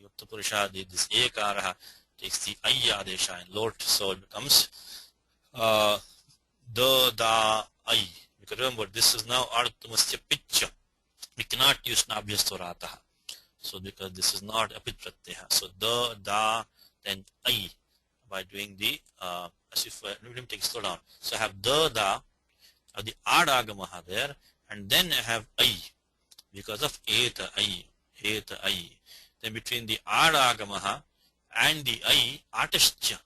Uttapurusha, this Ekaraha takes the Ayadesha and Lord, so it becomes Da Ai. Because remember, this is now Arthamasya Picha. We cannot use Nabhyastorataha. So because this is not a Pit Pratyaya. So Da, then Ai. By doing the, as if, let me take slow down. So I have Da, of the Adagamaha there, and then I have I, because of Eta I. Then between the Adagamaha and the I, Atashcha,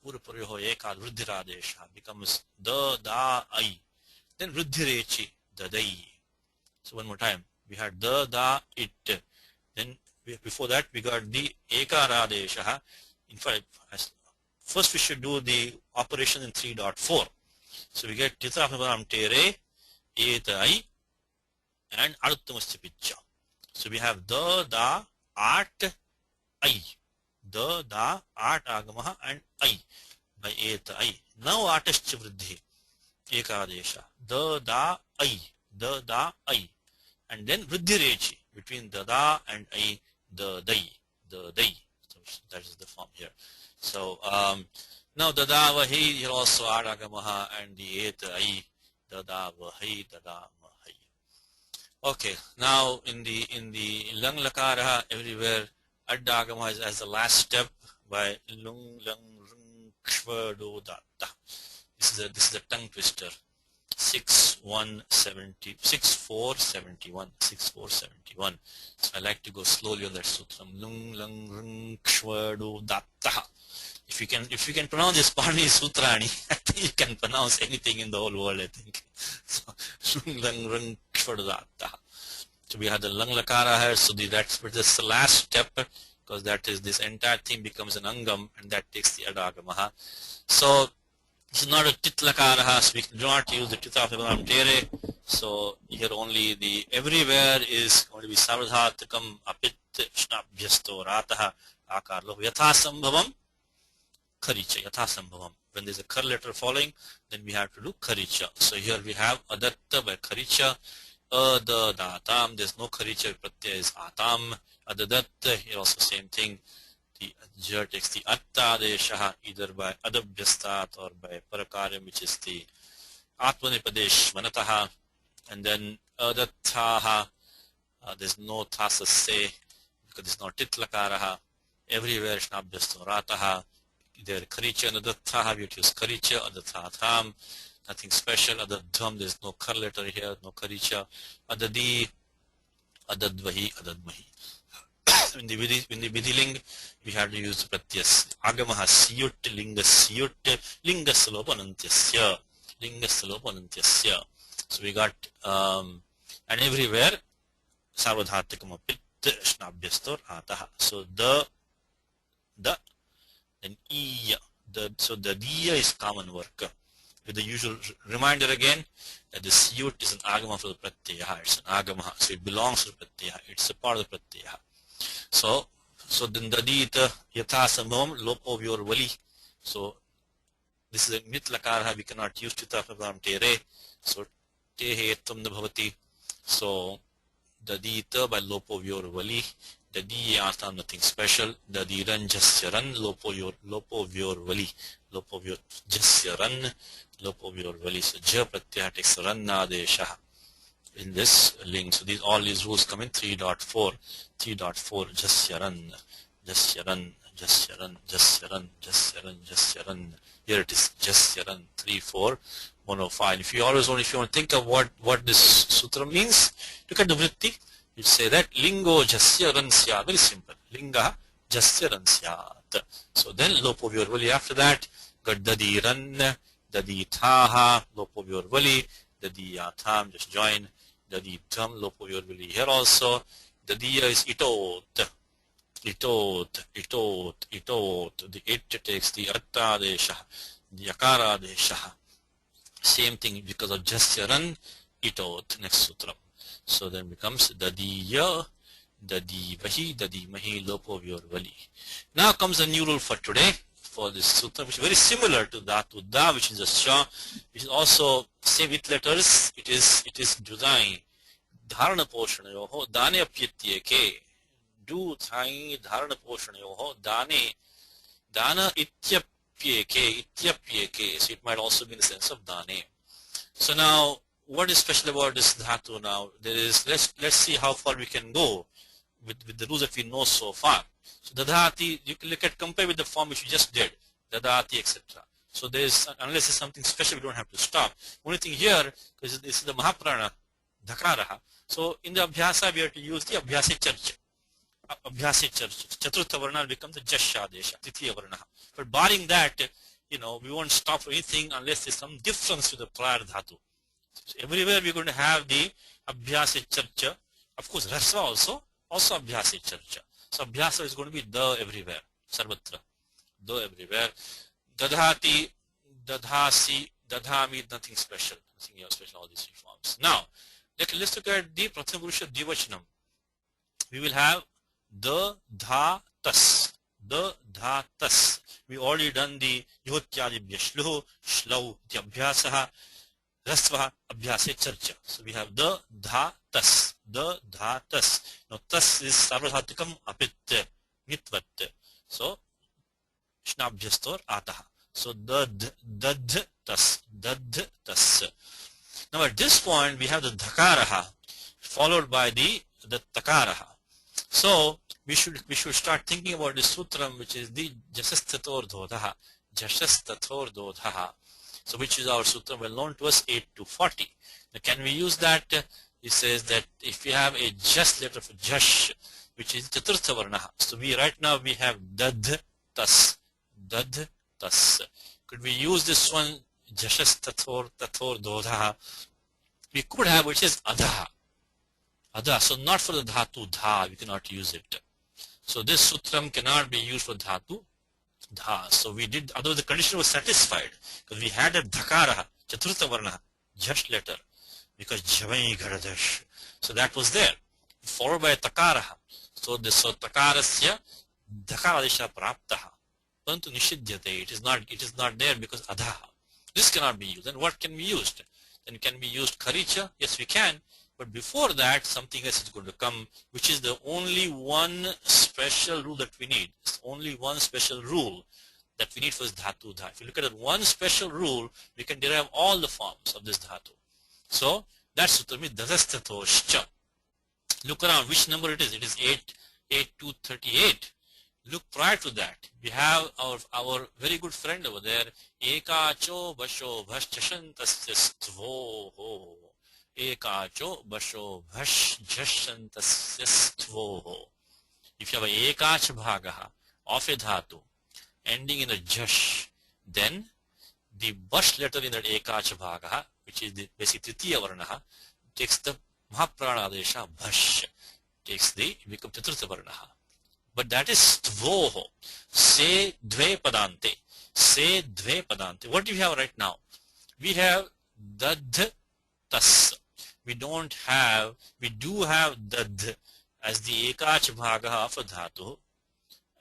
Purapuryoho Ekad Vruddhiradesha becomes Da I. Then Vruddhirechi, Dadai. So one more time, we had Da it. Then before that we got the Ekaradesha. In fact, first we should do the operation in 3.4. So we get Titrapnabam Tere, Etai, and Arthamasya. So we have Da, Art, I. Da, Art Agamaha, and I by Etai. Now Artascha Vriddhi, Ekadesha. Da, I. And then Vriddhirechi, between Da and I, Dai. So that is the form here. So, now Dada Vahi, here also Adagamaha and the Et Ai, Dada Vahi. Okay, now in the Lang Lakara, everywhere Adagamaha is as the last step by Lung Lang Rung Kshva Do Da. This is a tongue twister. 6471. So I like to go slowly on that sutram. Lung Lang Rung Kshva Do Da. If you can pronounce this Pani Sutrani, I think you can pronounce anything in the whole world, I think. So we have the Lang Lakara here, so that's the last step, because that is this entire thing becomes an Angam, and that takes the Adagamaha. So this is not a Tit Lakara, so we do not use the Titapnabam Tere. So here only the everywhere is going to be Savadhatakam Apit Shnabhyasto Rataha Akarlo Yathasambhavam Kharicha, Yathasambhavam. When there is a Khar letter following, then we have to do Kharicha. So here we have Adatta by Kharicha, Adadatam, there is no Kharicha, Pratyaya is Atam, Adadatta, here also same thing. The Jar takes the Atta Deshaha either by Adabhyastat or by Parakaryam, which is the Atmanipadesh Vanataha, and then Adattaha, there's no Thasa Se, because there's no Titlakaraha, everywhere Shnabhyastorataha. There Kharicha and Adattaha, we use Kharicha, Adattatham, nothing special. Adadham, there's no Khar letter here, no Kharicha. Adadi, Adadvahi. In the Vidiling, we have to use Pratyas. Agamaha Siyut, Linga Siyut, Linga Salopanantyasya. So we got, and everywhere, Sarvadhatikam Pit, Shnabhyastor Ataha. So the then Iya. So the Diya is common work. With the usual reminder again that the Siyut is an Agama for the Pratyaya. It's an Agama, so it belongs to the Pratyaya. It's a part of the Pratyaya. So then Dadita Yathasambhavam Lopo Vyor Vali. So this is a Mitlakara, we cannot use Titapnabam Tere. So Tehe Etam Bhavati. So Dadita by Lopo Vyor Vali. Dadi Atam, nothing special. Dadi Ran Jasyaran Lopo Vyor Vali. Lopo Vyor Jasyaran Lopo Vyor Vali. So Ja Pratyaya takes Ranna Deshaha in this link. So all these rules come in 3.4. 3.4 Jasyaran Jasya run, Jasya run, Jasya run, Jasya run. Here it is, Jasya run, 3, 4, 105. If you want to think of what this sutra means, look at the vritti. You say that lingo jasya ran syat. Very simple. Linga jasya ran syat. So then lopo vyorvali. After that, got dadi ran, dadi thaha, lopo vyorvali, dadi yatham, just join. Dadi tam, lopo vyorvali. Here also, dadiya is itot. Itot, itot, itot. The it takes the atta desha, the yakara desha. Same thing because of jasya ran, itot. Next sutra. So then becomes dadiya, dadivahi, dadimahi, lopo vyorvali. Now comes a new rule for today, for this sutra, which is very similar to dhatu da, which is a sha, which is also same with letters. It is judai, dharana poshanayoho, dane apyatyeke, do thai dharana poshanayoho, dane, dana ityapyeke. So it might also be in the sense of dane. So now, what is special about this dhatu now? There is, let's see how far we can go with the rules that we know so far. So dadhati, you can compare with the form which we just did, dadhati, etc. So there is, unless there's something special, we don't have to stop. Only thing here, because this is the mahaprana, dhakaraha. So in the abhyasa, we have to use the abhyasi charcha. Abhyasi charcha. Chaturtha varna becomes the jashadesha, titiya varna. But barring that, we won't stop for anything unless there's some difference with the prior dhatu. So everywhere we're going to have the abhyasi charcha. Of course, rasva also abhyasi charcha. So abhyasa is going to be the everywhere, sarvatra, the everywhere. Dadhati, dadhasi, dadhami, nothing special. Nothing special, all these three forms. Now, let's look at the prathama purusha dvivachanam. We will have the, dha, tas. The, dha, tas. We already done the yuhotyadibhya shluho, shlau, the abhyasaha, rasvaha, abhyase charcha. So we have the, dha, tas. The, dha, tas. Now tas is sarvadhatikam apit, nitvat. So shnabhyastor ataha. So dad, tas, dad, tas. Now at this point we have the dhakaraha followed by the takaraha. So we should start thinking about this sutram, which is the jasastator dhodhaha. Jasastator dhodhaha. So which is our sutra well known to us, 8 to 40. Now can we use that? He says that if we have a just letter for jash, which is chaturtha varnaha. So right now we have dad, tas. Dad, tas. Could we use this one, jashastator, tator, dhodhaha? We could have, which is adha. Adha. So not for the dhatu dha, we cannot use it. So this sutram cannot be used for dhatu dha. So we did, otherwise the condition was satisfied, because we had a dhakaraha, chaturtha varna, jash letter, because javai garadash. So that was there, followed by a takaraha. So takarasya dhakaradesha praptaha. Pantu nishidyate. It is not there because adha. This cannot be used. Then what can be used? Then can be used karicha? Yes, we can. But before that, something else is going to come, which is the only one special rule that we need. It's only one special rule that we need for this dhatu dha. If you look at that one special rule, we can derive all the forms of this dhatu. So that sutra means dadastatoshcha. Look around which number it is. It is 8 to 38. Look prior to that. We have our very good friend over there. Ekacho basho bhaschashantasya stvoho. Ekacho basho bhaschashantasya stvoho. If you have a ekach bhagaha of a dhatu ending in a jash, then the bash letter in that ekach bhagaha, which is the basic titiya varnaha, takes the mahaprana adesha bhash, becomes chaturtha varnaha. But that is stvoho. Se dve padante. Se dve padante. What do we have right now? We have dad, tas. We do have dad as the ekach bhagaha of a dhatu,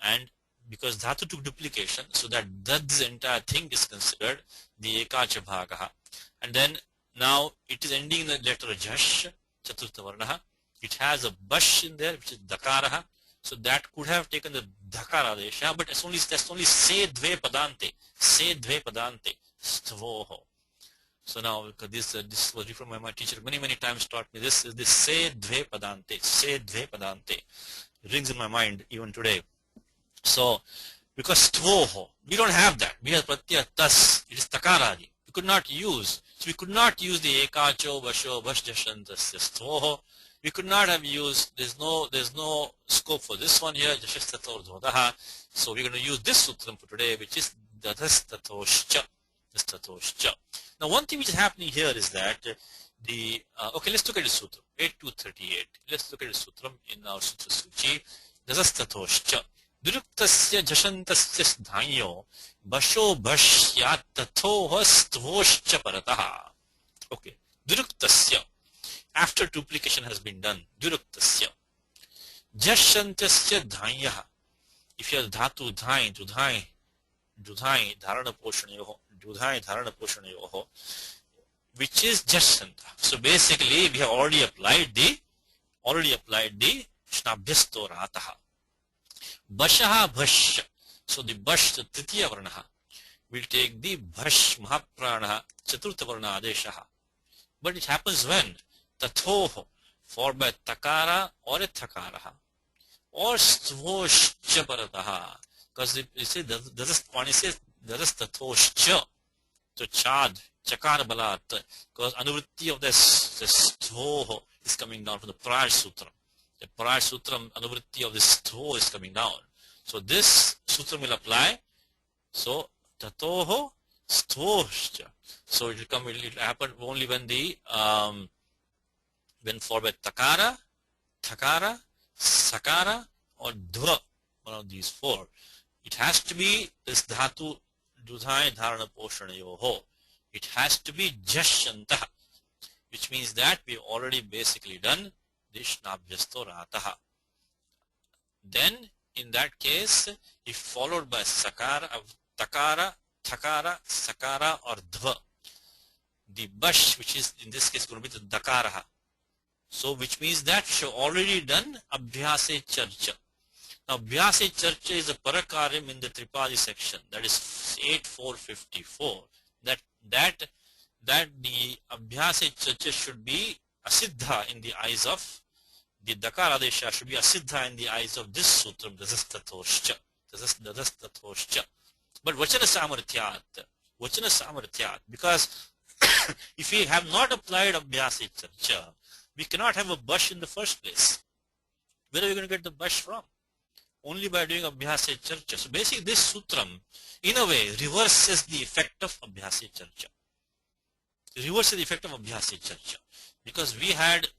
and because dhatu took duplication, so that dad's entire thing is considered the ekach bhagaha. And then now it is ending in the letter jash, chaturtha varnaha. It has a bash in there, which is dakaraha. So that could have taken the dhakara desha, but that's only se dve padante, stvoho. So now, because this was from my teacher many times taught me, this is the se dve padante, It rings in my mind even today. So, because stvoho, we don't have that. We have pratyaya tas, it is takaradi. We could not use. So we could not use the ekacho, vasho, vasjashantasya stvoho. We could not have used, there's no scope for this one here, jashastator dhodaha. So we're going to use this sutram for today, which is dadastatoshcha. Now one thing which is happening here is that okay, let's look at the sutram, 8238. Let's look at the sutram in our sutra suchi. Dadastatoshcha. Duruktasya jashantasya dhanyo basho bhashyat tathoha stvoshcha parataha. Okay, duruktasya. After duplication has been done, duruktasya. Jashantasya dhanyaha. If you have dhatu dhain, dudhain, dharana poshanayoho, which is jashanta. So basically, we have already applied the shnabhyasto rataha. Bashaha bhash. So the bash, the titiya varnaha, will take the bhash mahapranaha chaturtha varna adeshaha. But it happens when tathoho, followed by takara or a takaraha, or stvoshcha parataha. Because it says, when it says tathoshcha, so chad, chakara balat, because anuvritti of this stvoho is coming down from the prior sutra. The prior sutram, anuvritti of this stho is coming down. So this sutram will apply. So tatoho sthoshcha. So it will happen only when when followed by takara, thakara, sakara, or dva, one of these four. It has to be this dhatu dudhai dharana poshanayoho. It has to be jashanta, which means that we've already basically done the shnabhyasto rataha. Then in that case, if followed by sakara, takara, thakara, sakara, or dva, the bash, which is in this case going to be the dakaraha. So which means that we have already done abhyase charcha. Now abhyase charcha is a parakaryam in the Tripadi section, that is 8454. That the abhyase charcha should be asiddha in the eyes of the dakara adesha, should be asiddha in the eyes of this sutram, dadastatoshcha. But vachana samarthyat, because if we have not applied abhyase charcha, we cannot have a bash in the first place. Where are we going to get the bash from? Only by doing abhyase charcha. So basically this sutram, in a way, reverses the effect of abhyase charcha. Reverses the effect of abhyase charcha. Because we had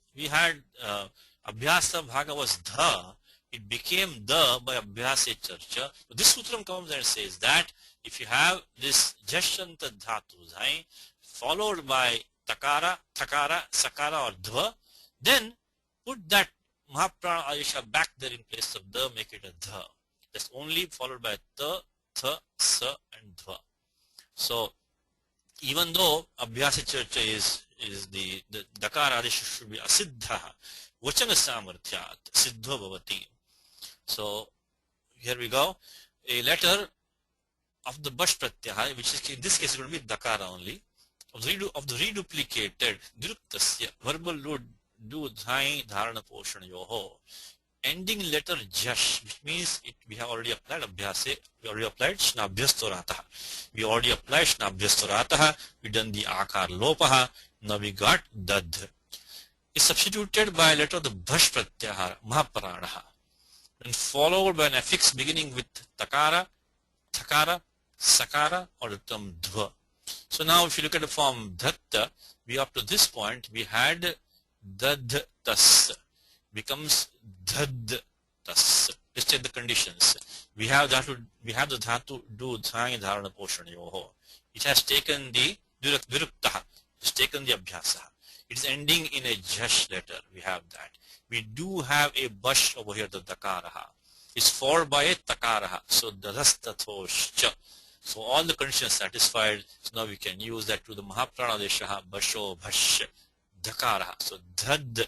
abhyasa bhaga was dha, it became the by abhyase charcha. So this sutram comes and says that if you have this jashanta dhatu dhai, followed by takara, thakara, sakara, or dva, then put that mahaprana ayesha back there in place of the, make it a dha. That's only followed by ta, tha, sa, and dva. So even though abhyasa charcha is the dakara adesha should be asiddha, vachana samarthyat, siddho bhavati. So here we go. A letter of the bash pratyahara, which is in this case going to be dakara only, of the reduplicated diruktasya, verbal do dhai dharana poshana yoho, ending letter jash, which means we have already applied abhyase, we already applied shnabhyastorataha. We already applied shnabhyastorataha, we done the akar lopaha, now we got dad. Is substituted by a letter of the bhash pratyahara, mahapranaha, and followed by an affix beginning with takara, thakara, sakara, or the term dva. So now if you look at the form dhatta, we up to this point we had dad tas, becomes dhad tas. Let's take the conditions. We have the dhatu do dhai dharana poshana yoho. It has taken the duruktaha, it's taken the abhyasa. It is ending in a jash letter. We have that. We do have a bash over here, the dakaraha. It's followed by a takaraha. So dadastatoshcha. So all the conditions satisfied. So now we can use that to the mahaprana deshaha, basho, bhash, dakaraha. So dhad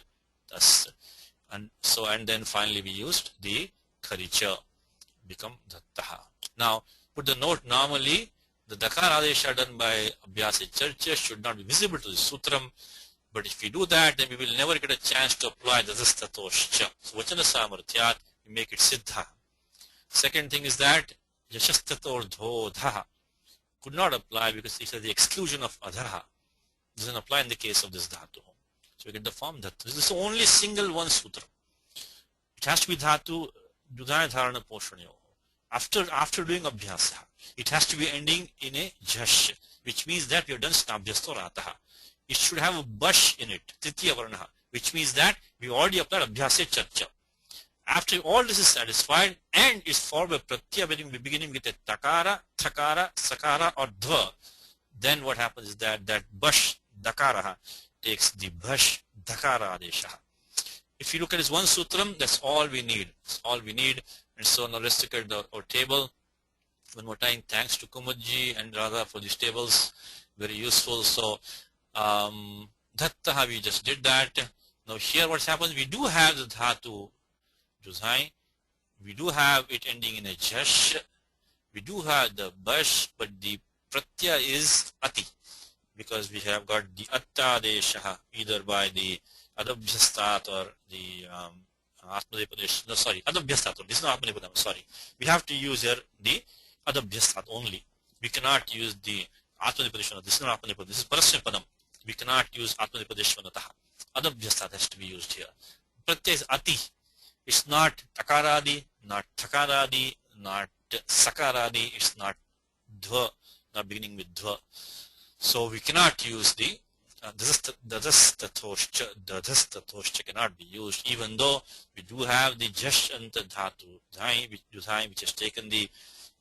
tas. And then finally we used the kharicha, become dhattaha. Now put the note, normally the dakara adesha done by abhyasa charcha should not be visible to the sutram. But if we do that, then we will never get a chance to apply the dastatoshcha. So vachana samarthyat, we make it siddha. Second thing is that yashastator dhodha could not apply because it is the exclusion of adhaha. Doesn't apply in the case of this dhatu. So we get the form dhatu. This is the only single one sutra. It has to be dhatu dudhaya dharana poshanyo. After doing abhyasa, it has to be ending in a jash, which means that we have done snabhyasto rataha. It should have a bash in it, titiya varnaha, which means that we already applied abhyasa charcha. After all this is satisfied and is followed by pratyaya beginning with a takara, thakara, sakara or dva, then what happens is that bash dakara takes the bash dakara adesha. If you look at this one sutram, that's all we need. That's all we need. And so now let's look at our table. One more time, thanks to Kumudji and Radha for these tables. Very useful. So dhattaha, we just did that. Now here what happens, we do have the dhatu juzhai. We do have it ending in a jash. We do have the bash, but the pratyaya is ati, because we have got the atta deshaha either by the adabhyastat or the atmadepadesh. No, sorry, adabhyastat. This is not atmadepadam. Sorry, we have to use here the adabhyastat only. We cannot use the atmadepadesh. This is not atmadepadam. This is parasyapadam. We cannot use atmadepadesh vanataha. Adabhyastat has to be used here. Pratyaya is ati. It's not takaradi, not thakaradi, not sakaradi. It's not dva, not beginning with dva. So we cannot use the dadhastatoscha cannot be used, even though we do have the jashanta dhatu dhai, which has taken the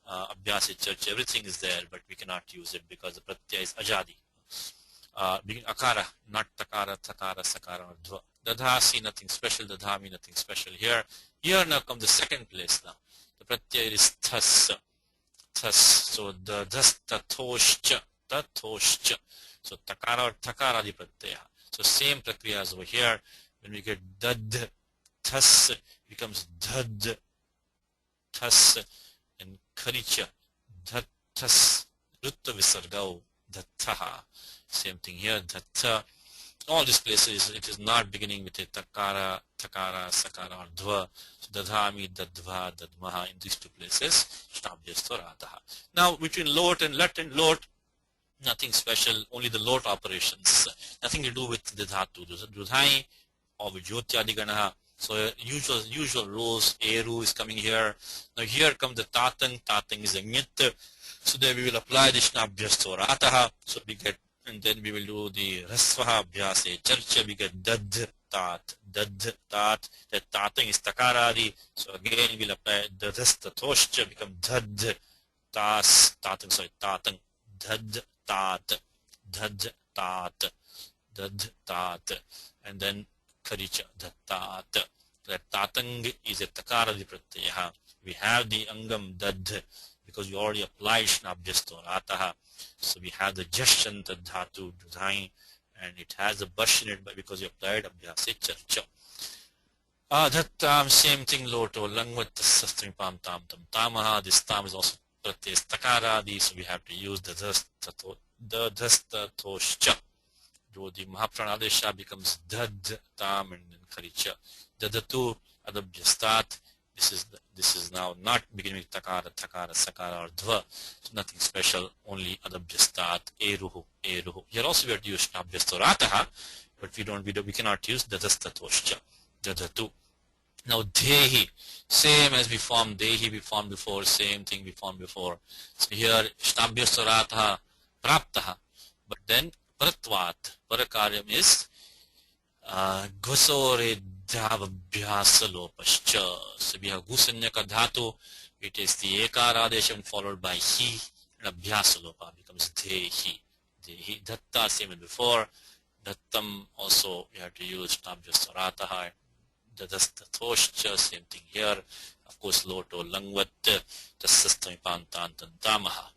abhyasa church. Everything is there, but we cannot use it because the pratyaya is ajadi. Beginning akara, not takara, thakara, sakara or dva. Dadhasi, nothing special. Dadhami, nothing special here. Here now comes the second place now. The pratyaya is thas. So the dadhastatoscha, tatoscha. So takara or takara di pratyaya. So same prakriya as over here. When we get dad, thas becomes dad, thas, and kharicha, dhat, thas, rutta visargau, dhattaha. Same thing here, dhatta. All these places, it is not beginning with a takara, takara, sakara or dva. So dadhami, dadva, dadmaha in these two places, shnabhyasto rataha. Now between lot and lat and lot, nothing special, only the lot operations. Nothing to do with the dhatu. Dudhai or vijyotyadi. So usual rules, eru is coming here. Now here comes the tatang. Tatang is a nyat. So there we will apply the shnabhyasto rataha. So we get, and then we will do the rasvaha abhyase charcha. We get dad tat, dad tat. That tatang is takaradi. So again we'll apply dadhastatoscha, become dad tas, tatang, sorry, tatang, dad tat, dad tat, dad tat, and then karicha, dad tat. That tatang is a takaradi pratyaya. We have the angam dad because we already applied shnabhyasto rataha. So we have the jashanta dhatu dudhai, and it has a bash in it because we applied abhyase charcha. Dhattam, same thing, loto, langvat sastrim pam tam tam tamaha. This tam is also pratyaya takaradi, so we have to use the dhastatoscha. So the mahapranadesha becomes dad tam and then kharicha. Dadatu adabhyastat. This is now not beginning with takara, thakara, sakara or dva. So nothing special, only adabhyastat, eruhu, eruhu. Here also we have to use shnabhyasto rataha, but we cannot use dadhastatoscha, dadhatu. Now dehi, same as we formed dehi, we formed before, same thing we formed before. So here shnabhyasto rataha praptaha, but then paratvat, parakaryam is gusore dhavabhyasalopascha. So we have gusanyaka dhatu, it is the ekaradesham followed by he, and abhyasalopa becomes dehi. Dehi, datta, same as before. Dattam also we have to use shnabhyasto rataha. Dadhastatoscha, same thing here. Of course, loto, langvat, tasastami pantantan tamaha.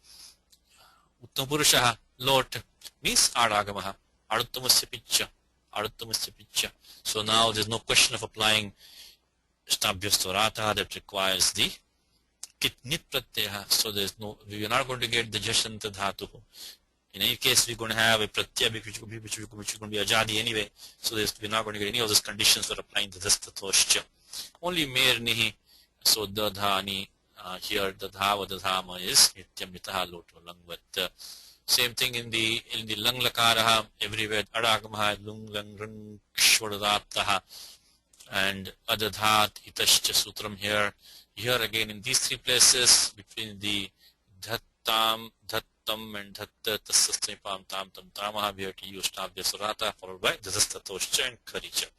Uttapurushaha, lot means adagamaha, aduttamasya picha, aduttamasya picha. So now there's no question of applying shnabhyasto rataha that requires the kitnit pratyaya. So there's no, we are not going to get the jashanta dhatu. In any case, we're going to have a pratyaya which is going to be ajadi anyway. So we're not going to get any of those conditions for applying the dhastatoscha. Only mer nihi, so dadhani, Here dadhava dadhama is nityam nitaha loto lung, but same thing in the lung lakaraha, everywhere adagamaha lung lung rung shvadataha and adadhat itascha sutram here. Here again in these three places between the dhattam dhattam and dhatta tasasnipam tam tam tamaha, we have to use shnabdya surata followed by dasastatoscha and karicha.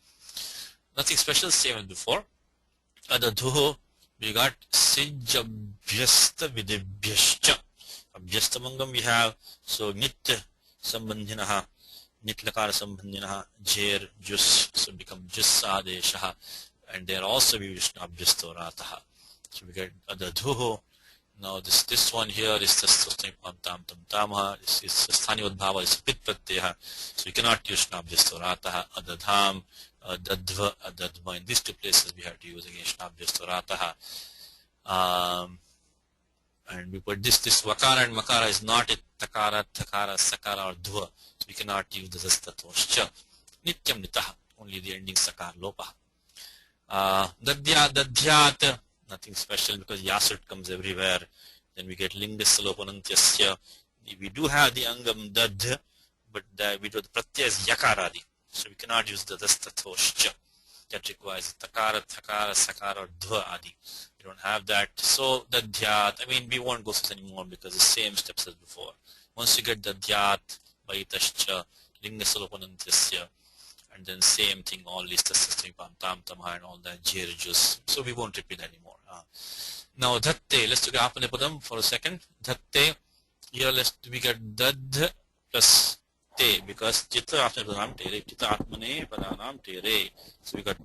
Nothing special, same as before. Adadhuho, we got sijabhyasta vidibhyascha. Abhyastamangam we have, so nitya sambandhinaha, nitlakara sambandhinaha, jer, jus, so become jus adeshaha, and there also we use abhyastorataha. So we get adadhuho. Now this one here is tasasnipam tam tam tamaha, this is sthani udbhava, is pit pratyaha, so we cannot use shnabhyastorataha. Adadham, dadva, adadva, in these two places we have to use again shnabhyastorataha. And we put this vakara and makara is not a takara, thakara, sakara or dhva, so we cannot use the zastatoscha. Nityam nitaha, only the ending sakar lopa. Dadya, dadhyat, nothing special because yasut comes everywhere. Then we get linga salopanantyasya. We do have the angam dadh, but we do the pratyaya is yakaradi, so we cannot use the dastatoscha. That requires takara, thakara, sakara or dhva adi. We don't have that. So dadhyat, I mean we won't go through this anymore because the same steps as before. Once you get dadhyat, vaitascha, linga salopanantyasya, and then same thing, all these tasasnipam tam tamha and all that jerjus. So we won't repeat anymore. Now dhatte, let's take apanipadam for a second. Dhatte, here we get dad plus te, because chitta after padanam tere, chitta atmane padanam tere. So we got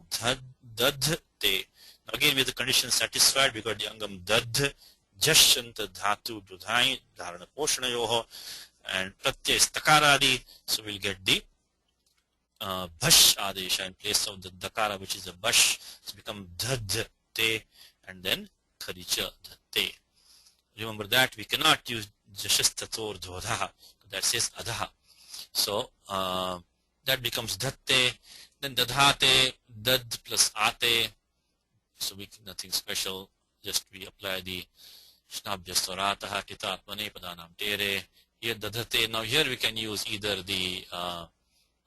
dad te. Now again with the condition satisfied, we got the angam dad, jashanta dhatu dudhai dharana poshanayoho, and pratyaya takaradi. So we'll get the bhash adesha in place of the dakara, which is a bhash. It's become dhad te and then kharicha dhatte. Remember that we cannot use jashastator dhodaha, that says adaha. So that becomes dhatte, then dadhate, dad plus ate. So nothing special, just we apply the shnabhyastorataha titatmane padanam tere. Here dadhate, now here we can use either the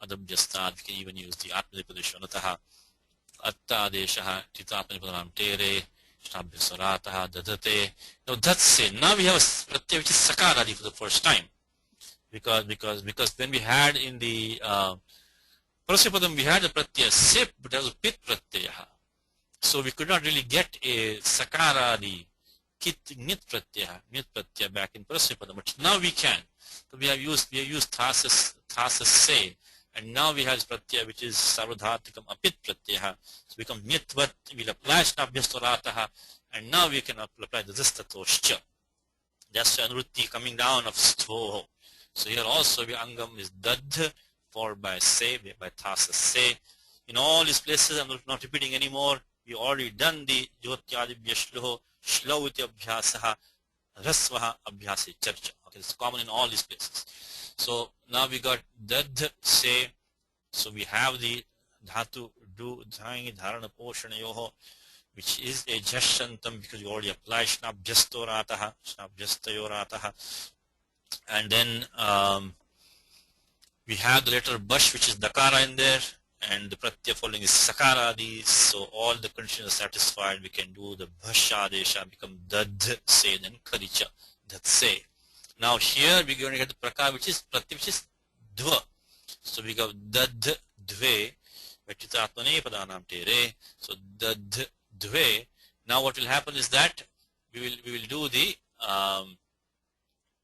adabhyastad, we can even use the atmanipadeshvanataha, atta adeshaha titatmane padanam tere, shnabhyastorataha, dadhate. Now datse, now we have a pratyaya which is sakaradi for the first time. Because when we had in the Prasyapadam we had a pratyaya sip, but that was pit pratyaha. So we could not really get a sakaradi kit nit pratyaya back in Prasyapadam, but now we can. So we have used thasas se, and now we have pratyaya which is sarvadhatikam apit pratyaha. So become nitvat, we'll apply shnabhyastorataha, and now we can apply the zastatoscha. That's the anrutti coming down of stho. So here also the angam is dad followed by se, by thasas se. In all these places I'm not repeating anymore. We already done the jyotyadibhya shloho, shloviti abhyasaha, rasvaha abhyasi charcha. Okay, it's common in all these places. So now we got dad se, so we have the dhatu do dhani dharana poshanayoho, which is a jashantam because we already applied shnabhyastorataha, shnabhyastayorataha. And then we have the letter bash, which is dakara in there, and the pratyaya following is sakaradi. So all the conditions are satisfied. We can do the bhashadesha, become dad se, then karicha, that se. Now here we're going to get the prakar, which is pratyaya, which is dva. So we go dad dve, vetitatmane padanam tere. So dad dve. Now what will happen is that we will do the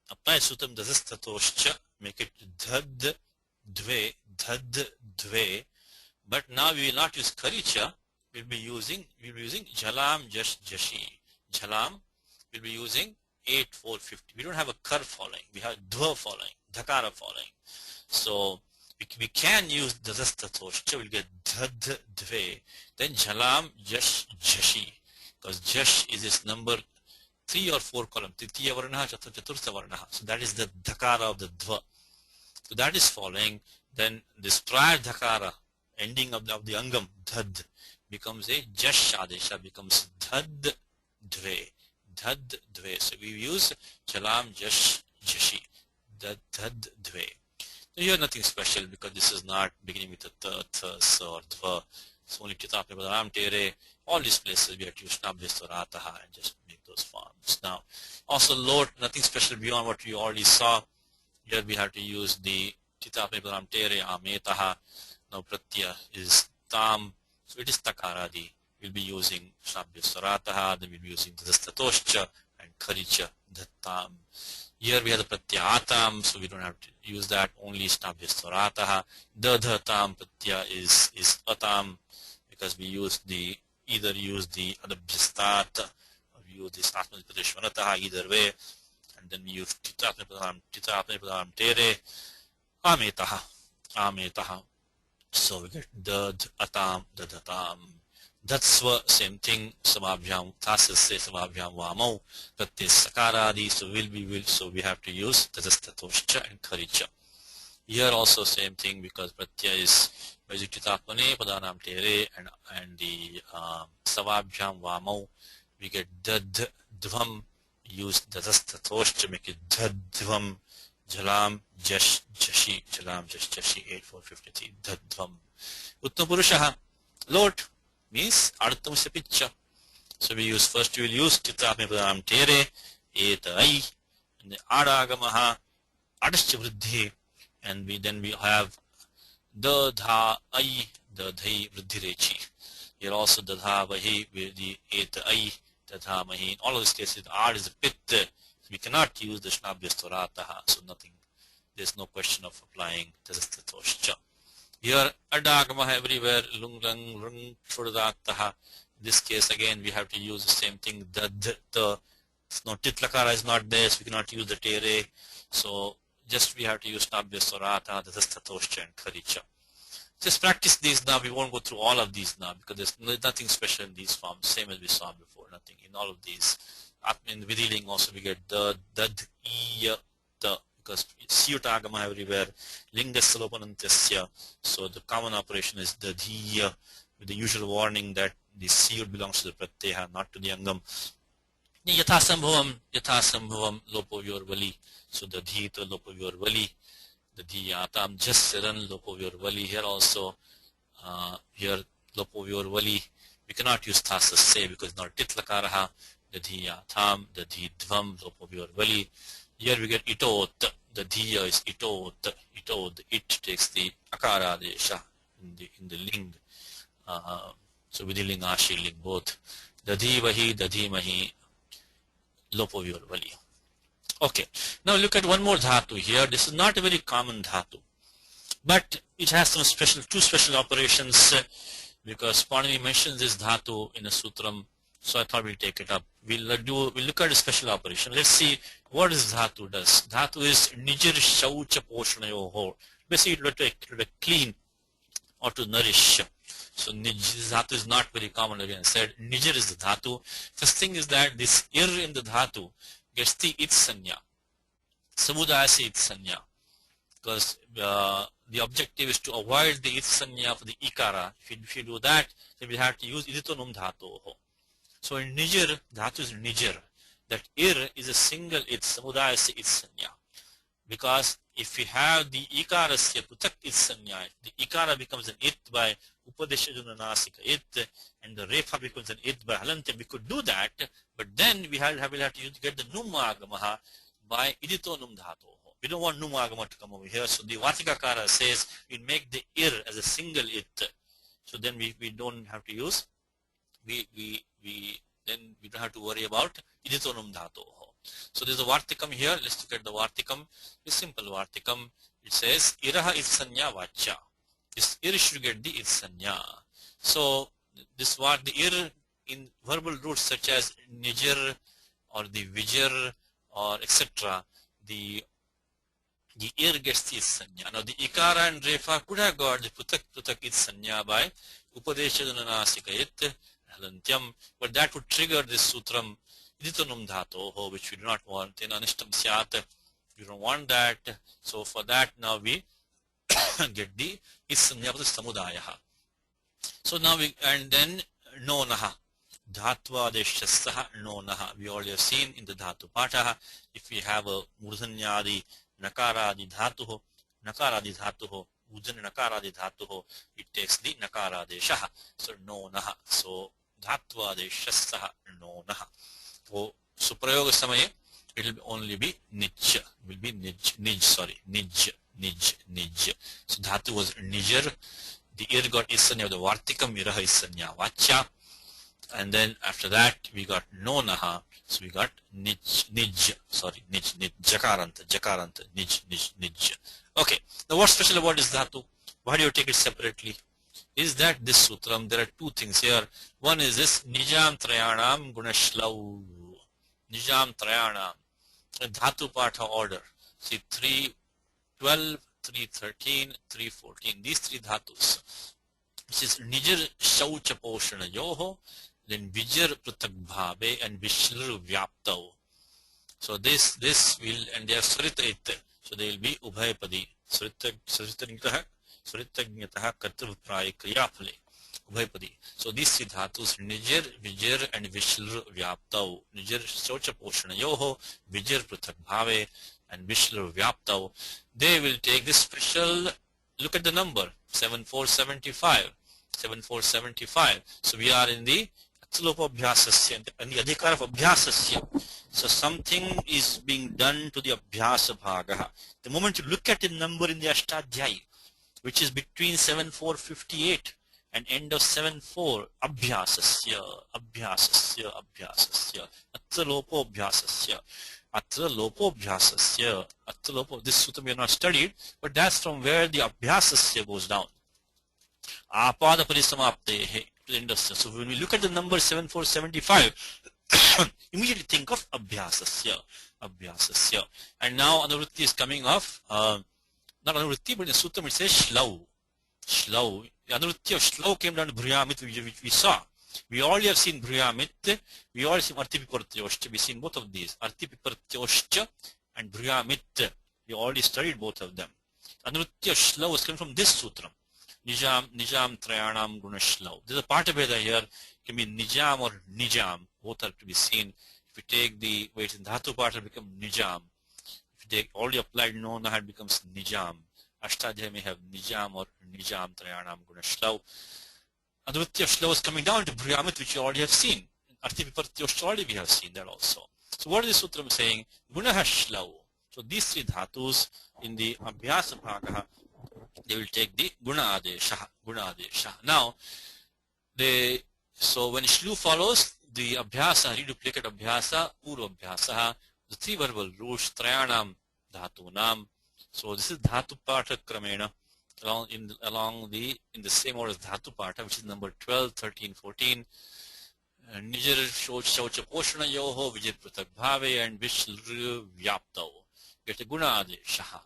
apply sutam dasastatoscha, make it dhad dve, but now we will not use karicha, we'll be using jalam jashi. Jalam will be using 8-4-50. We don't have a kar following, we have dva following, dhakara following. So we can use dasastatoscha, we'll get dhad dve, then jalam jashi, because jash is this number 3 or 4 column, tritiya varnaha, chaturtha varnaha. So that is the dhakara of the dva. So that is following. Then this prior dhakara, ending of the angam, dhad, becomes a jash adesha, becomes dhad dve, dhad dve. So we use jalam jash jashi. Dhad dve. So here nothing special because this is not beginning with a th, or dva. It's only titapne padaram tere. All these places we have to use shnabdhisvarataha and just make those forms. Now, also load, nothing special beyond what we already saw. Here we have to use the titapne padaram tere ametaha. Now pratyaya is tam. So it is takaradi. We'll be using shnabdhisvarataha, then we'll be using dastatoscha and kharicha dhattam. Here we have the pratyatam, so we don't have to use that, only shnabdhisvarataha. Dadhatam pratyaya is atam, because we use the either use the adabhistat or we use the snasmadipradeshvanataha, either way, and then we use titapne padaram tere ametaha. So we get dad atam dadatam. Datsva, same thing, samabhyam tasasya samabhyam vamo pratyay sakaradi. So we have to use tadastatoscha and kharicha. Here also same thing, because pratyaya is vajititapane padanam tere and the samabhyam vamo, we get dad dvam, use tadastatoscha, make it dad dvam. Jalam jash jashi, 8453 dad dvam. Uttapurushaha, Lord means arthamsya picha. So we use first, we will use titapne padaram tere etai, and the adagamaha adascha vriddhi, and then we have dadha ai dadhai vriddhi rechi. Here also dadha vahi with the etai dadha mahi. In all of these cases ad is a pit, so we cannot use the shnabdhisvarataha, so nothing, there's no question of applying tadastatoscha. Here adagamaha everywhere, lung rang rung shudataha. In this case again we have to use the same thing, dad the. No, titlakara is not there, so we cannot use the tere. So just we have to use shnabdhisvarataha, tadastatoscha and kharicha. Just practice these now. We won't go through all of these now because there's nothing special in these forms, same as we saw before, nothing in all of these. In the Vidiling also we get the, dad, iya, the, because siyuta agama everywhere, lingasya lopanantasya, so the common operation is the dhiya, with the usual warning that the siyut belongs to the pratyaya, not to the angam. Yathasambhavam lopo vali, so the dhita lopo vali, the dhiyatam jassaran lopo vali. Here also, here lopo vali, we cannot use thasas say because it's not titlakaraha. The dhiyatam, the dhidvam lopo vali. Here we get itot, the dhiya is itot, the it takes the akara desha in the ling. So vidiling ashi ling both. The dhivahi, the dhimahi lopo vali. Okay, now look at one more dhatu here. This is not a very common dhatu, but it has some two special operations, because Panini mentions this dhatu in a sutram, so I thought we'll take it up. We'll look at a special operation. Let's see what this dhatu does. Dhatu is nijir shaucha poshanayoho. Basically to clean or to nourish. So this dhatu is not very common, again said. Nijir is the dhatu. First thing is that this ir in the dhatu gets the it sanya. Samudaya se it sanya. Because the objective is to avoid the it sanya for the ikara. If you do that, then we have to use iditonum dhatu. So in nijir, dhatu is nijir. That ir is a single it, samudaya se it sanya. Because if we have the ikarasya putak it sanya, the ikara becomes an it by upadeshajunanasika it, and the refa becomes an it by halantam. We could do that, but then we will have to get the numma agamaha by iditonum dhatu. We don't want numma agama to come over here, so the Vatikakara says we make the ir as a single it. So then we don't have to use, then we don't have to worry about iditonum dhatu. So there's a Vartikam here. Let's look at the Vartikam. It's simple Vartikam. It says iraha itsanya vacha. This ir should get the itsanya. So this what the ir in verbal roots such as nijir or the vijir or etc. The ir gets the itsanya. Now the ikara and refa could have got the putak itsanya by upadeshadunanasika it halantyam, but that would trigger this sutram iditonum dhatoho, which we do not want. In anishtam syat, we don't want that. So for that now we get the itsanya for the samudayaha. So now and then no naha. Dhatvaadeshassaha nonaha. We already have seen in the Dhatu Pataha, if we have a Murdhanyadi Nakaradi Dhatuho, Ujjana Nakaradi Dhatuho, it takes the Nakaradeshaha. So nonaha. So Dhatvaadeshassaha nonaha. So Suprayoga Samaye, it will only be Nij. Will be Nij. So Dhatu was Nijar. The ir got Isanya, the Vartikam Iraha Isanya Vacha. And then after that we got Nonaha. So we got Nij. Jakaranta, Nij. Okay. Now what's special about this Dhatu? Why do you take it separately? Is that this sutram, there are two things here. One is this Nijam Trayanam Gunashlau. Nijam Trayanam. Dhatu Patha order. See 312, 313, 314. These three dhatus. Which is Nijar Shaucha Poshana Yoho, then Vijar Prutak Bhabe and Vishlu Vyaptau. So this will, and they are Surita Ita. So they will be Ubhayapadi. Suritagnataha Kartav Praya Kriyapale. Ubhayapadi. So these three dhatus, Nijar, Vijar and Vishlu Vyaptau. Nijar Shaucha Poshana Yoho, Vijar Prutak Bhave and Vishlu Vyaptau. They will take this special, look at the number, 7475. 7475. So we are in the Atsalopa Abhyasasya and the Adhikar of Abhyasasya. So something is being done to the Abhyasa Bhagaha. The moment you look at the number in the Ashtadhyayi, which is between 7458 and end of 74, Abhyasasya. Atsalopa Abhyasasya. This sutta we have not studied, but that's from where the Abhyasasya goes down. Apada Parisamapte to the industry. So when we look at the number 7475, immediately think of Abhyasasya. And now Anuvritti is coming off, not Anuvritti, but in the Suttam it says Shlau. The Anuvritti of Shlau came down to Bhriyamit, which we saw. We already have seen Bhriyamit, we already seen Artipipartyoscha, we've seen both of these, Artipipartyoscha and Bhriyamit. We already studied both of them. Anuvritti of Shlau is coming from this sutram. Nijam Trayanam Gunashlau. There's a part of it here, it can be Nijam or Nijam, both are to be seen. If you take the weight in Dhatu part, it becomes Nijam. If you take already applied Nona, it becomes Nijam. Ashtadhyayi may have Nijam or Nijam Trayanam Gunashlau. Advitya Shlau is coming down to Bhriyamit, which you already have seen. Artipipartyoscha already we have seen that also. So what is this sutram saying? Gunaha Shlau. So these three dhatus in the Abhyasa Bhagaha, they will take the Guna Adesha. Now, so when Shlu follows the Abhyasa, reduplicate Abhyasa, Purva Abhyasa, the three verbal roots, Trayanam Dhatunam. So this is Dhatu Patha Kramena, in the same order as Dhatu Patha, which is number 12, 13, 14. Nijar Shaucha Poshana Yoho, Vijay Pratak Bhave, and Vishlu Vyaptau. Get a Guna Adesha.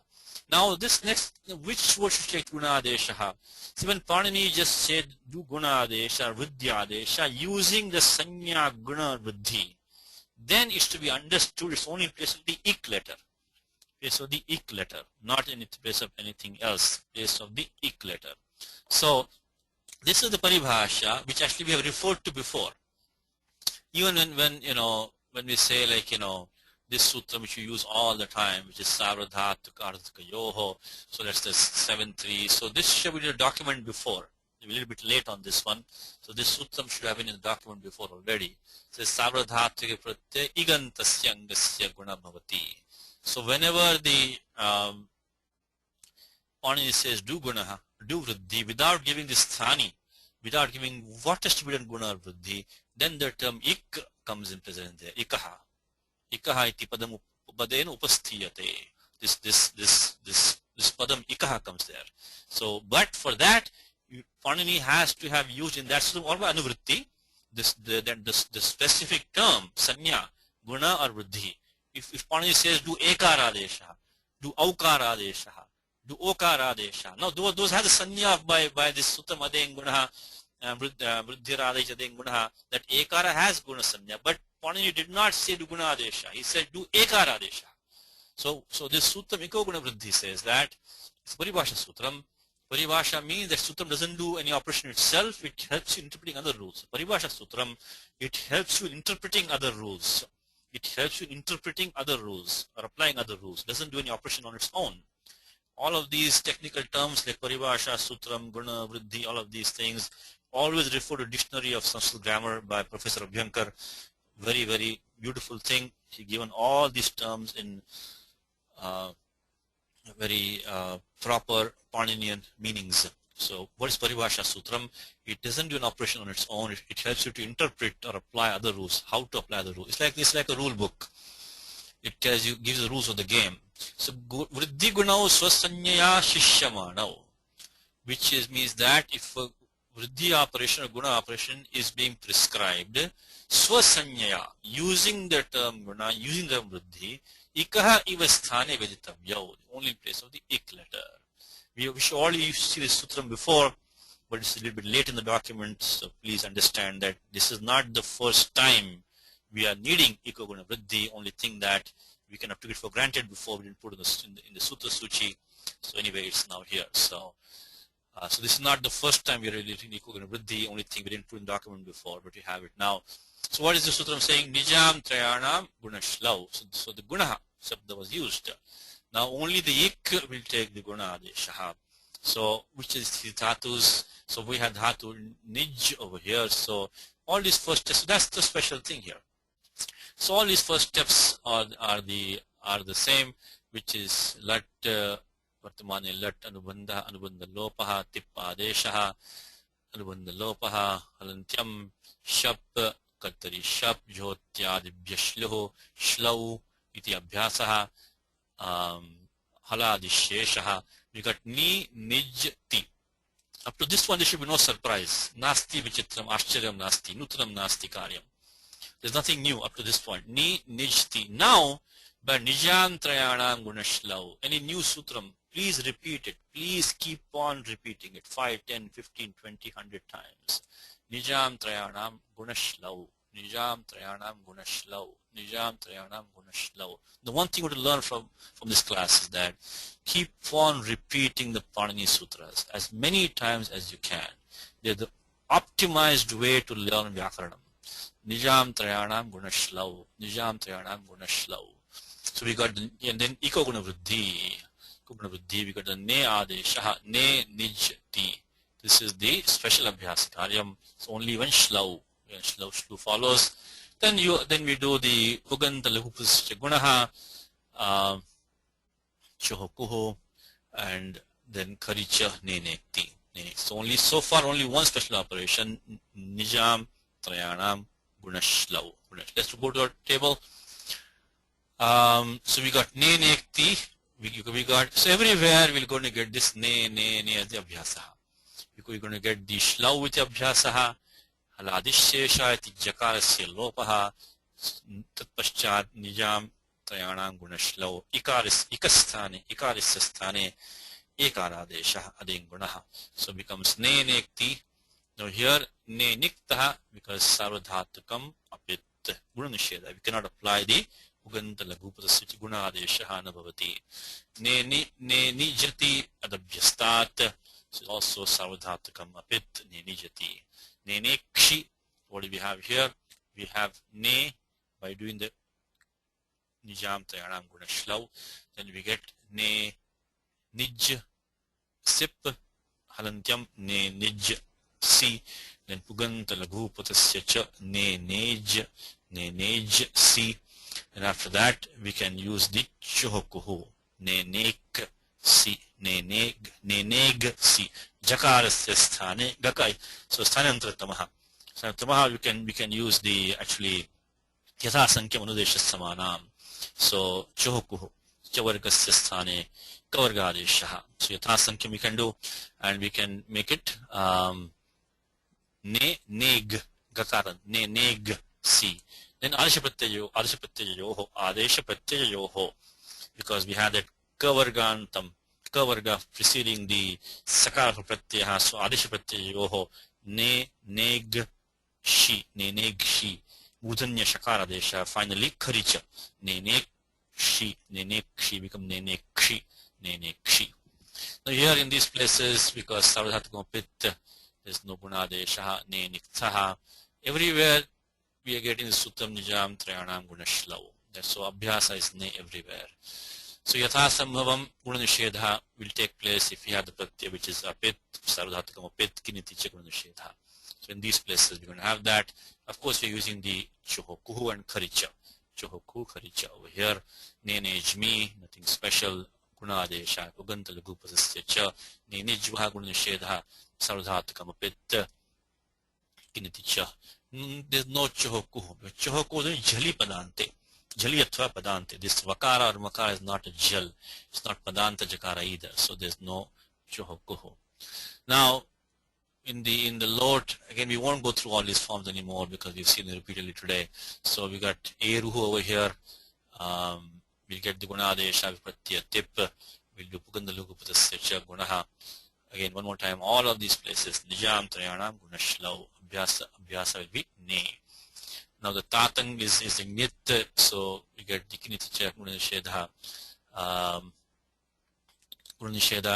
Now this next, which word should take Guna Adesha? See, when Panini just said do Guna Adesha, Vidya Adesha, using the Sanya Guna Vidhi, then it's to be understood it's only in place of the Ik letter. Place of the Ik letter, not in place of anything else, place of the Ik letter. So this is the Paribhasha which actually we have referred to before. Even when we say this sutra which we use all the time, which is Savradhatu Karthika Yoho, so that's the 7.3. So this should be in the document before. We're a little bit late on this one. So this sutra should have been in the document before already. It says Savradhatu Pratyay Igantasyangasya Guna Bhavati. So whenever the Panini says do Gunaha, do Vriddhi, without giving this Thani, without giving what has to be done Guna or Vriddhi, then the term Ik comes in present there. Ikaha. Ikaha iti padam upadena upasthiyate. This padam ikaha comes there. So, but for that, Panini has to have used in that sutram or by anuvritti the specific term sanya, guna or vriddhi. If Panini says do ekaradesha, do aukaradesha, do okaradesha. Now those have the sanya by this sutram adeng guna vriddhiradesha adeng guna. That ekara has guna sanya, but Panini did not say do guna adesha. He said do ekara adesha. So this sutram iko guna vriddhi says that it's Paribhasha sutram. Paribhasha means that sutram doesn't do any operation itself, it helps you interpreting other rules. Paribhasha sutram, it helps you in interpreting other rules. It helps you in interpreting other rules or applying other rules. It doesn't do any operation on its own. All of these technical terms like Paribhasha, Sutram, Guna, Vriddhi, all of these things always refer to dictionary of Sanskrit grammar by Professor Vyakaranam. Very, very beautiful thing. He given all these terms in very proper Paninian meanings. So what is Paribhasha Sutram? It doesn't do an operation on its own. It helps you to interpret or apply other rules, how to apply the rules. It's like a rule book. It tells you, gives the rules of the game. So Vriddhi Gunau Swasanyaya Shishyamanav, which means that if a Vriddhi operation or Guna operation is being prescribed, Swasanyaya, using the term Guna, using the term Vriddhi, Ikaha iva sthane veditavyav, the only place of the ik letter. We should already see this sutram before, but it's a little bit late in the document, so please understand that this is not the first time we are needing Iko Guna Vriddhi. Only thing that we cannot take it for granted before we didn't put it in the Sutra Suchi. So anyway, it's now here. So this is not the first time we are reading Iko Guna Vriddhi. Only thing we didn't put in the document before, but we have it now. So what is the sutram saying? Nijam Trayanam Gunashlav. So the Guna Shabda was used. Now only the Ik will take the Guna Adesha. So which is the dhatus. So we had dhatu Nij over here. So all these first steps, so that's the special thing here. So all these first steps are the same, which is Lat Vartamane Lat Anubandha Lopaha Tippa Adesha Anubandha Lopaha Halantyam Shap Kartari Shap Jhotyadibhya Shloho Shlau Iti Abhyasaha Haladisheshaha. We got Ni Nij Ti. Up to this one there should be no surprise. Nasti Vichitram Ashcharyam Nasti Nutram Nasti Karyam. There's nothing new up to this point. Ni Nijti. Now by Nijam Trayanam Gunashlav, any new sutram, please repeat it. Please keep on repeating it 5, 10, 15, 20, 100 times. Nijam Trayanam Gunashlav. Nijam Trayanam Gunashlav. Nijam Trayanam Gunashlav. The one thing we want to learn from this class is that keep on repeating the Panini Sutras as many times as you can. They're the optimized way to learn Vyakaranam. Nijam Trayanam Gunashlav. Nijam Trayanam Gunashlav. So we got and then Iko Guna Vriddhi. We got the Ne Adesha, Ne Nijti. This is the special Abhyasa Karyam. So only when Shlav. When Shlu follows. Then we do the Puganta Lahupus Gunaha, Chohokuho, and then Karicha Nenekti. So so far only one special operation, Nijam Trayanam Gunashlav. Let's go to our table. So we got Nenekti. We got, so everywhere we're going to get this Ne as the Abhyasaha. We're going to get the Shlav with the Abhyasaha. Haladishesha iti jakarasya lopaha tatpaschat nijam trayanam gunashlav ikasthane ekaradesha ading gunaha. So becomes ne nekti. Now here ne niktaha because sarvadhatukam apit gunanisheda. We cannot apply the uganta lagupata guna adesha nabhavati. Ne nijati adabhyastat. So also sarvadhatukam apit ne nijati. Ne nekshi. What do we have here? We have ne by doing the nijam trayanam gunashlav. Then we get ne nij sip halantyam ne nij si. Then puganta laghupatasya cha ne nej si. And after that we can use the chohokuhu ne nek si. Ne neg si. Jakarasya sthane gakai. So sthanantratamaha. Sthanantratamaha we can use the actually yatha sankhya manudesha samanam. So chohokuhu chavargasya sthane kavargadeshaha. So yatha sankhya we can do, and we can make it ne neg gakaran ne neg si. Then adesha pratyayoho, because we had that kavargantam kavarga preceding the sakara pratyaha. So adesha pratyayoho ne neg shi mudanya shakara desha. Finally kharicha ne nek shi become ne nekshi. Now here in these places, because Sarvadhatukam Pit, there's no Gunadesha, Ne Nikthaha. Everywhere we are getting the Sutram Nijam Trayanam Gunashlav. So Abhyasa is Ne everywhere. So Yatha Sambhavam Gunanishedha will take place if you have the Pratyaya which is Apit, Sarvadhatukam Apit, Kiniticha Gunanishedha. So in these places we're going to have that. Of course we're using the Chohokuhu and Kharicha. Chohoku, Kharicha. Over here, Ne Nejmi, nothing special. Gunadesha, Puganta Lagupasasya Cha, Ne Nijvaha Gunanishedha, Sarvadhatukam Apit, Kiniticha. There's no Chohokuhu. Chohoku is Jali Padante. Jali Atva Padante. This Vakara or Makara is not a Jal. It's not Padanta Jakara either. So there's no Chohokuhu. Now, in the Lot, again, we won't go through all these forms anymore because we've seen it repeatedly today. So we got Eruhu over here. We'll get the Gunadesha, Pratyaya Tip. We'll do Pugandalugupatasya Gunaha. Again, one more time, all of these places, Nijam, Trayanam, Gunashlav, Abhyasa will be Ne. Now the Tatang is a Nit, so we get the Kiniticha, Gunanishedha,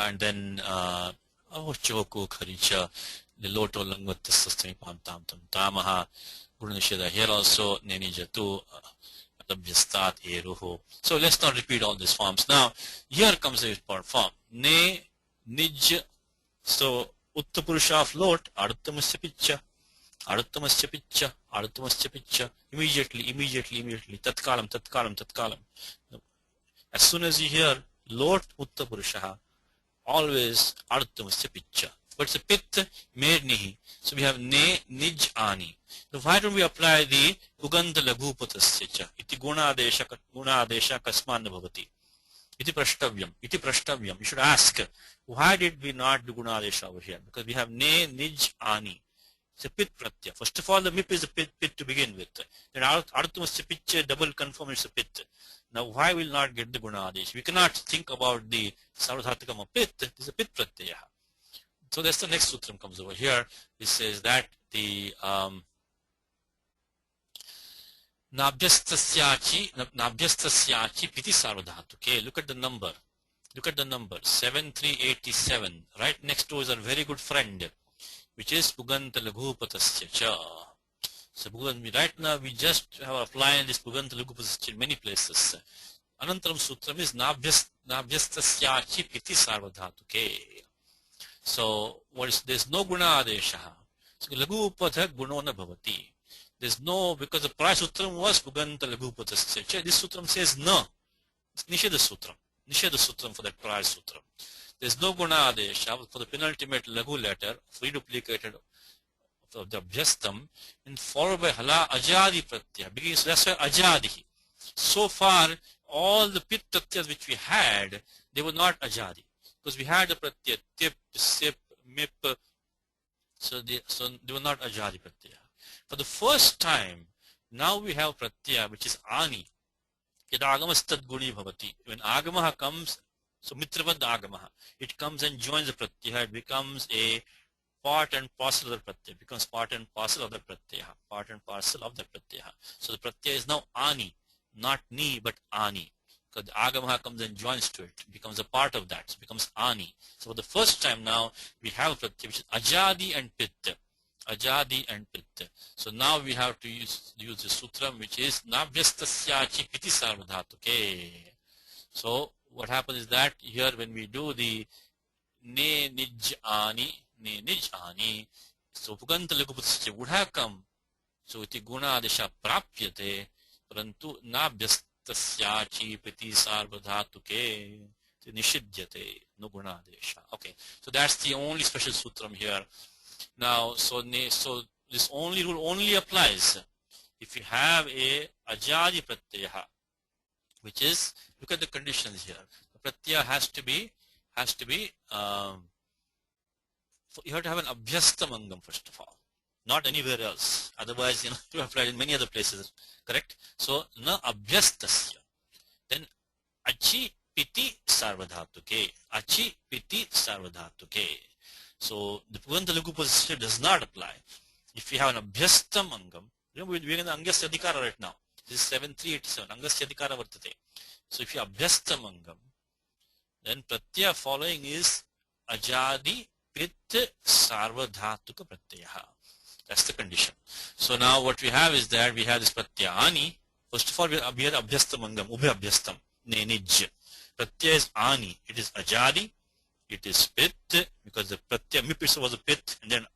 and then Choku, Kharicha, the Loto Langvata Sastami Pam Tam Tam Tamaha, Gunanishedha here also, Neni Jatu, Abhyastat, Eruho. So let's not repeat all these forms. Now, here comes the important form. Ne, Nij, so Uttapurusha of Lot, Aruthamasya Picha. Aruthamasya Picha, Aruthamasya Picha, immediately, Tatkalam. As soon as you hear Lot Uttapurusha, always Aruthamasya Picha. But it's a Pit, Mer Nihi. So we have Ne, Nij, Ani. So why don't we apply the Uganda Lagupatasya Cha? Iti Gunadesha Kasman Bhavati. Iti Prashtavyam. You should ask, why did we not do Gunadesha over here? Because we have Ne, Nij, Ani. It's a Pit Pratyaya. First of all, the MIP is a Pit to begin with. Then Arthamasya Picha, double confirm it's a Pit. Now, why will not get the Gunadesh? We cannot think about the Sarvadhatukam Pit. It's a Pit Pratyaya. So that's the next sutram comes over here. It says that the Nabhyastasyachi Piti Sarvadhatuke. Look at the number. 7387. Right next to is our very good friend, which is Puganta Laghupatasya Cha. So right now we just have applied this Puganta Laghupatasya in many places. Anantaram Sutram is Nabhyastasyachi Piti Sarvadhatuke. So there's no Guna Adesha. So Laghupatha Gunona Bhavati. There's no, because the prior Sutram was Puganta Laghupatasya Cha. This Sutram says no. It's Nisheda Sutram for that prior Sutram. There's no Guna Adesha for the penultimate Laghu letter, reduplicated of the Abhyastam, and followed by Hala Ajadi Pratyaya. Because that's why Ajadi. So far, all the Pit Pratyas which we had, they were not Ajadi. Because we had the Pratyaya Tip, Sip, Mip, so they were not Ajadi Pratyaya. For the first time, now we have Pratyaya which is Ani. Yada Agamastad Guni Bhavati. When Agamaha comes, so Mitravad Agamaha, it comes and joins the Pratyaya. It becomes a part and parcel of the Pratyaya. Becomes part and parcel of the Pratyaya. So the Pratyaya is now Ani, not Ni, but Ani. Because the Agamaha comes and joins to it. It becomes a part of that. So it becomes Ani. So for the first time now, we have a Pratyaya which is Ajadi and Pitta. So now we have to use the Sutram which is Nabhyastasyachi Piti Sarvadhatuke. So what happens is that here when we do the Ne Nij Ani, so Puganta Laghupatasya would have come. So iti Guna Adesha Prapyate, Parantu Nabhyastasyachi Piti Sarvadhatuke Nishidhyate, no Guna Adesha. Okay, so that's the only special Sutram here. Now, so this only rule only applies if you have a Ajadi Pratyaya, which is, look at the conditions here. The Pratyaya has to be, you have to have an Abhyastamangam first of all, not anywhere else. Otherwise, you apply it in many other places, correct? So, na Abhyastasya. Then, Achi Piti Sarvadhatuke. So the Puganta Laghupatasya does not apply. If we have an Abhyastam Angam, we're in the Angasya Adhikara right now. This is 7387, Angasya Adhikara Vartate. So if you Abhyastam Angam, then pratyaya following is ajadi pit sarvadhatuka pratyaya. That's the condition. So now what we have is that we have this pratyaya ani. First of all, we have abhyastam angam, ubhe abhyastam, nenij. Pratyaya is ani. It is ajadi. It is pit, because the pratyaya mipitsa was a pit, and then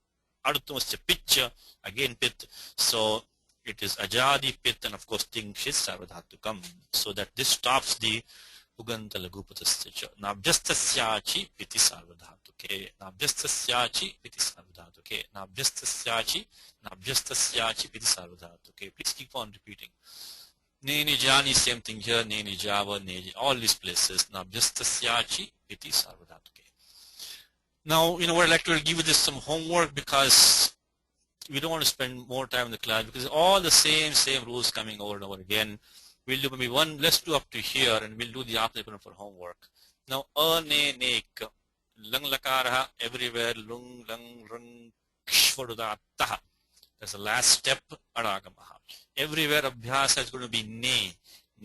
adutam was a pitcha, again pit. So it is ajadi, pit, and of course tingshit sarvadhatukam. So that this stops the Uganta Lagupatasya. Nabjastasyachi piti sarvadhatuke. Nabjastasyachi piti sarvadhatuke. Nabjastasyachi piti sarvadhatuke. Please keep on repeating. Neni jani, same thing here. Neni java, neni, all these places. Nabjastasyachi piti sarvadhatuke. Now, you know what, I'd like to give you this some homework, because we don't want to spend more time in the class, because all the same rules coming over and over again. We'll do maybe one, let's do up to here, and we'll do the after for homework. Now, ne, nek, lang lakaraha, everywhere, lung, lang, rung, kshvaduda, taha. That's the last step, adagamaha. Everywhere, abhyasa is going to be ne.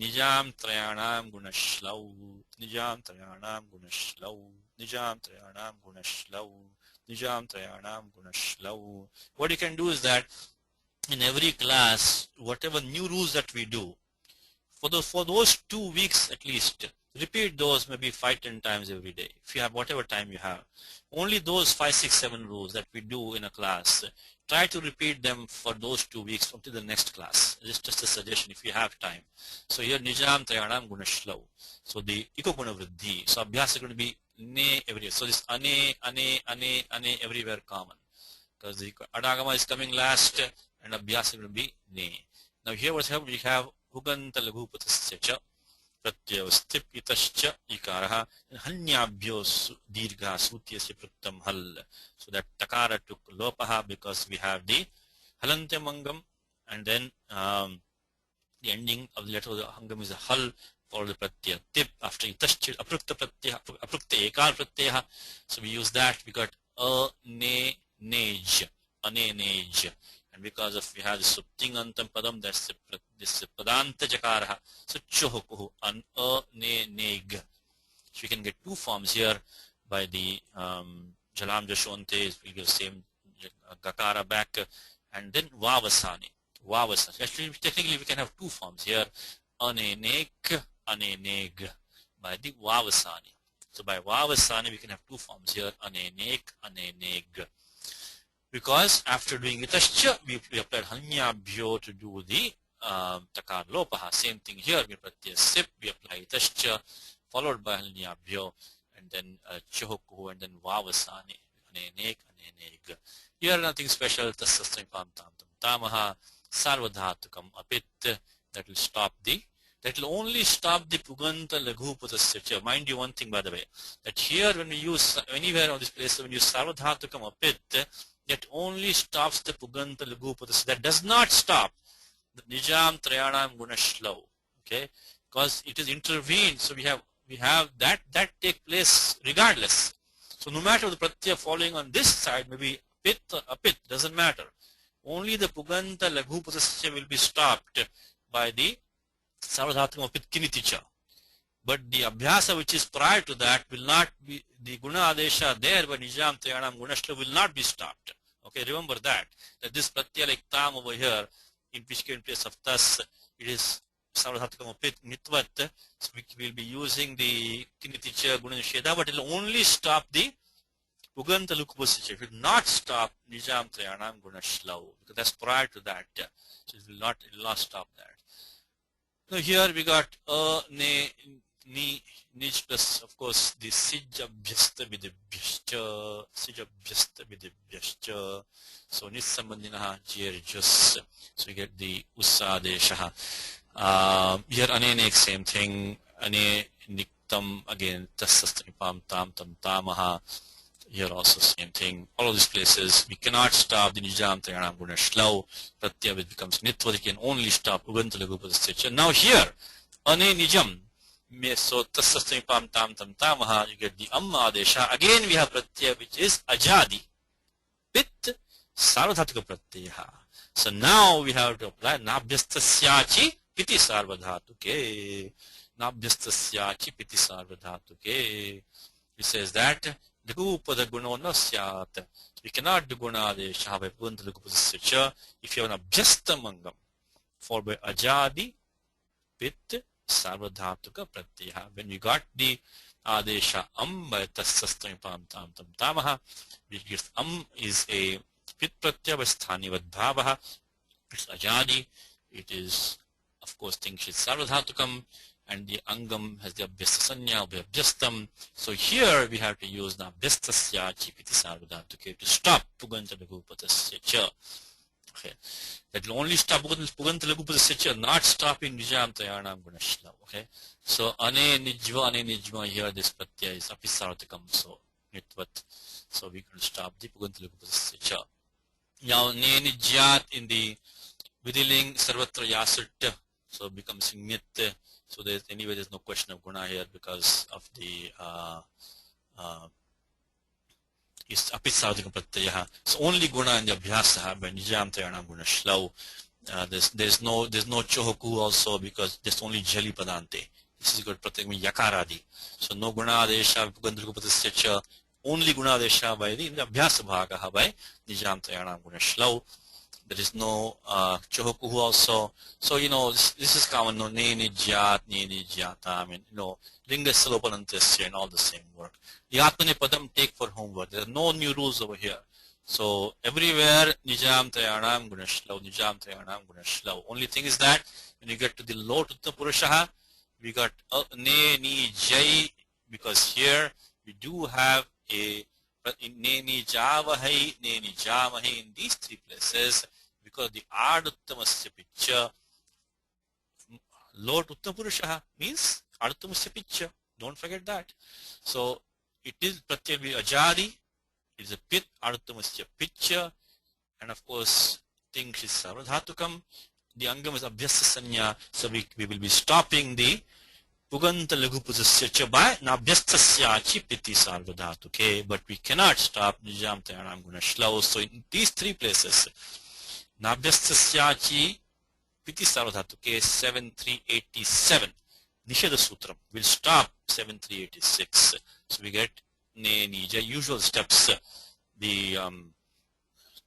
Nijam trayanam gunashlau, nijam trayanam gunashlau, nijam trayanam gunashlau, nijam trayanam gunashlau. What you can do is that in every class, whatever new rules that we do, for those 2 weeks at least, repeat those maybe 5-10 times every day, if you have whatever time you have. Only those 5, 6, 7 rules that we do in a class, try to repeat them for those 2 weeks up to the next class. It's just a suggestion if you have time. So here nijam trayanam gunashlau. So the iko guna vriddhi. So abhyas is going to be ne everywhere. So this ane everywhere common, because the adagama is coming last and abhyas is going to be ne. Now here what's happening, we have Uganta Lagupatasya cha pratyaya stip itascha ikaraha hanyabhyo dirgha sutyasya pruttam hal. So that takara took lopaha because we have the halantyamangam, and then the ending of the letter of the hangam is a hal for the pratyaya tip. After itascha aprukta pratyaya, aprukta ekar pratyaya. So we use that. We got ne nej, ane nej. And because of we have the suptingantam padam, that's this padanta jakaraha. So chohukuhu, an ne neg. So you can get two forms here by the jalam jashonte, we give the same gakara back, and then vavasani. Vavasani. Actually, technically we can have two forms here, ane neg, by the vavasani. So by vavasani we can have two forms here, ane neg. Because after doing itascha, we applied hanyabhyo to do the takar lopaha. Same thing here, we pratyaya sip, we apply itascha, followed by hanyabhyo, and then chohuku, and then vavasani, aneneg. Here nothing special, tasastamipam tam tamaha, sarvadhatukam apit, that will only stop the puganta laghupatasya. Mind you one thing, by the way, that here when we use, anywhere on this place, when we use sarvadhatukam apit, that only stops the puganta lagupatasya. That does not stop the nijam trayanam gunashlau. Okay, because it is intervened. So we have that take place regardless. So no matter the pratyaya following on this side, maybe pit or apit, doesn't matter. Only the puganta lagupatasya will be stopped by the sarvadhatukam apit kiniticha. But the abhyasa which is prior to that will not be, the guna adesha there by nijam trayanam gunashla will not be stopped. Okay, remember that this pratyaya like tam over here, in which case in place of tas, it is sarvadhatukam apit nitvat, so we will be using the kiniticha guna nisheda, but it will only stop the puganta lukupasya. It will not stop nijam trayanam gunashlau, because that's prior to that. So it will not stop that. Now here we got ne ni nij plus of course the sijabhyasta vidibhyascha. So nissambandhinaha jirjus. So we get the usadeshaha. Here anenek, same thing. Ane niktam, again tasastamipam tam tamaha. Here also same thing. All of these places we cannot stop the nijam trayanam gunashlau. Pratyaya which becomes nitva, we can only stop uganta lagupatasya. Now here ane nijam, so tasastamipam tam tamaha, you get the amma adesha. Again we have pratyaya which is ajadi pit sarvadhatuka pratyaya. So now we have to apply nabhyastasyachi piti sarvadhatuke. nabhyastasya chipiti sarvadhatuke. It says that lagupada guno na syat. We cannot do gunadesha by puganta lagupasasya cha if you have an abhyastam angam. For by ajadi pit sarvadhatuka pratyaya. When we got the adesha by tassastam tam tam tam tamaha, which gives is a pit pratyaya by sthanivat bhavaha. It's ajadi. It is, of course, things is sarvadhatukam, and the angam has the abhyastasanya or abhyastam. So here we have to use the abhyastasya chipiti sarvadhatuke to stop puganta lagupatasya cha. Okay. That will only stop puganta lagupatasya cha, not stopping nijam tayanam gunashla. Okay. So ane nijva here this pratyaya is apisarvatakam, so nitvat. So we can stop the puganta lagupatasya cha. Now ne nijyat in the Vidiling sarvatra yasat, so becomes nit. So there's no question of guna here because of the is apisarvadika pratyaya. So only guna in the abhyasaha by nijam tayanam guna shlau. There's no chohoku also because there's only jali padante. This is good pratyaya yakaradi. So no guna adesha pugandruka patasya cha, only guna adesha by the abhyasa bhagaha by nijam tayanam guna shlau. There is no chohoku also. So this is common. No ne nijyat, ne nijyata. I mean, linga salopanantasya and all the same work. The atmane padam take for homework. There are no new rules over here. So everywhere nijam tayanam gunashlau, nijam tayanam gunashlau. Only thing is that when you get to the lot uttam purushaha, we got ne ni jai, because here we do have a ne ni javahai, ne ni jamahi in these three places, because the aduttamasya picture, lot uttapurushaha means aduttamasya picture. Don't forget that. So it is pratyaya ajadi, it is a pit, aduttamasya picture, and of course things is sarvadhatukam. The angam is abhyastasanya, so we will be stopping the puganta lagupasasya cha by nabhyastasya chipiti sarvadhatuke, but we cannot stop nijam tayanam gunashlau. So in these three places, nabhyastasya piti sarvadhatuke 7387 nisheda sutram will stop 7386. So we get ne nija usual steps, the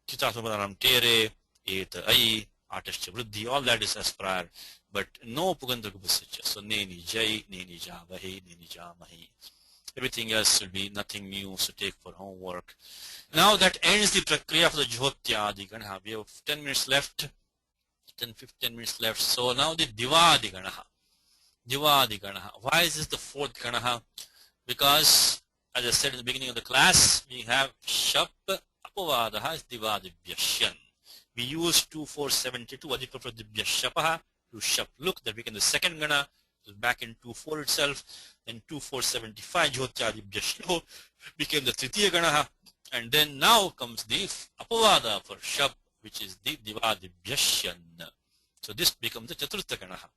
chitatmadanam tere, eta ai, atashcha vriddhi, all that is as prior, but no puganta lagupasasya. So ne nijai, ne nijavahi, ne nijamahi. Everything else will be nothing new, so take for homework. Now that ends the prakriya for the jyotyadi ganaha. We have 10 minutes left, 15 minutes left. So now the divadi ganaha. Divadi ganaha. Why is this the fourth ganaha? Because, as I said in the beginning of the class, we have shap apavadaha is divadibhyashyan. We use 2472 adhipapradibhyashapaha to shap look, that became the second gana. So back in 24 itself, then 2475 jyotyadibhyashyo became the tritiya ganaha. And then now comes the apavada for shap, which is the divadibhyashyan. So this becomes the chaturtha ganaha.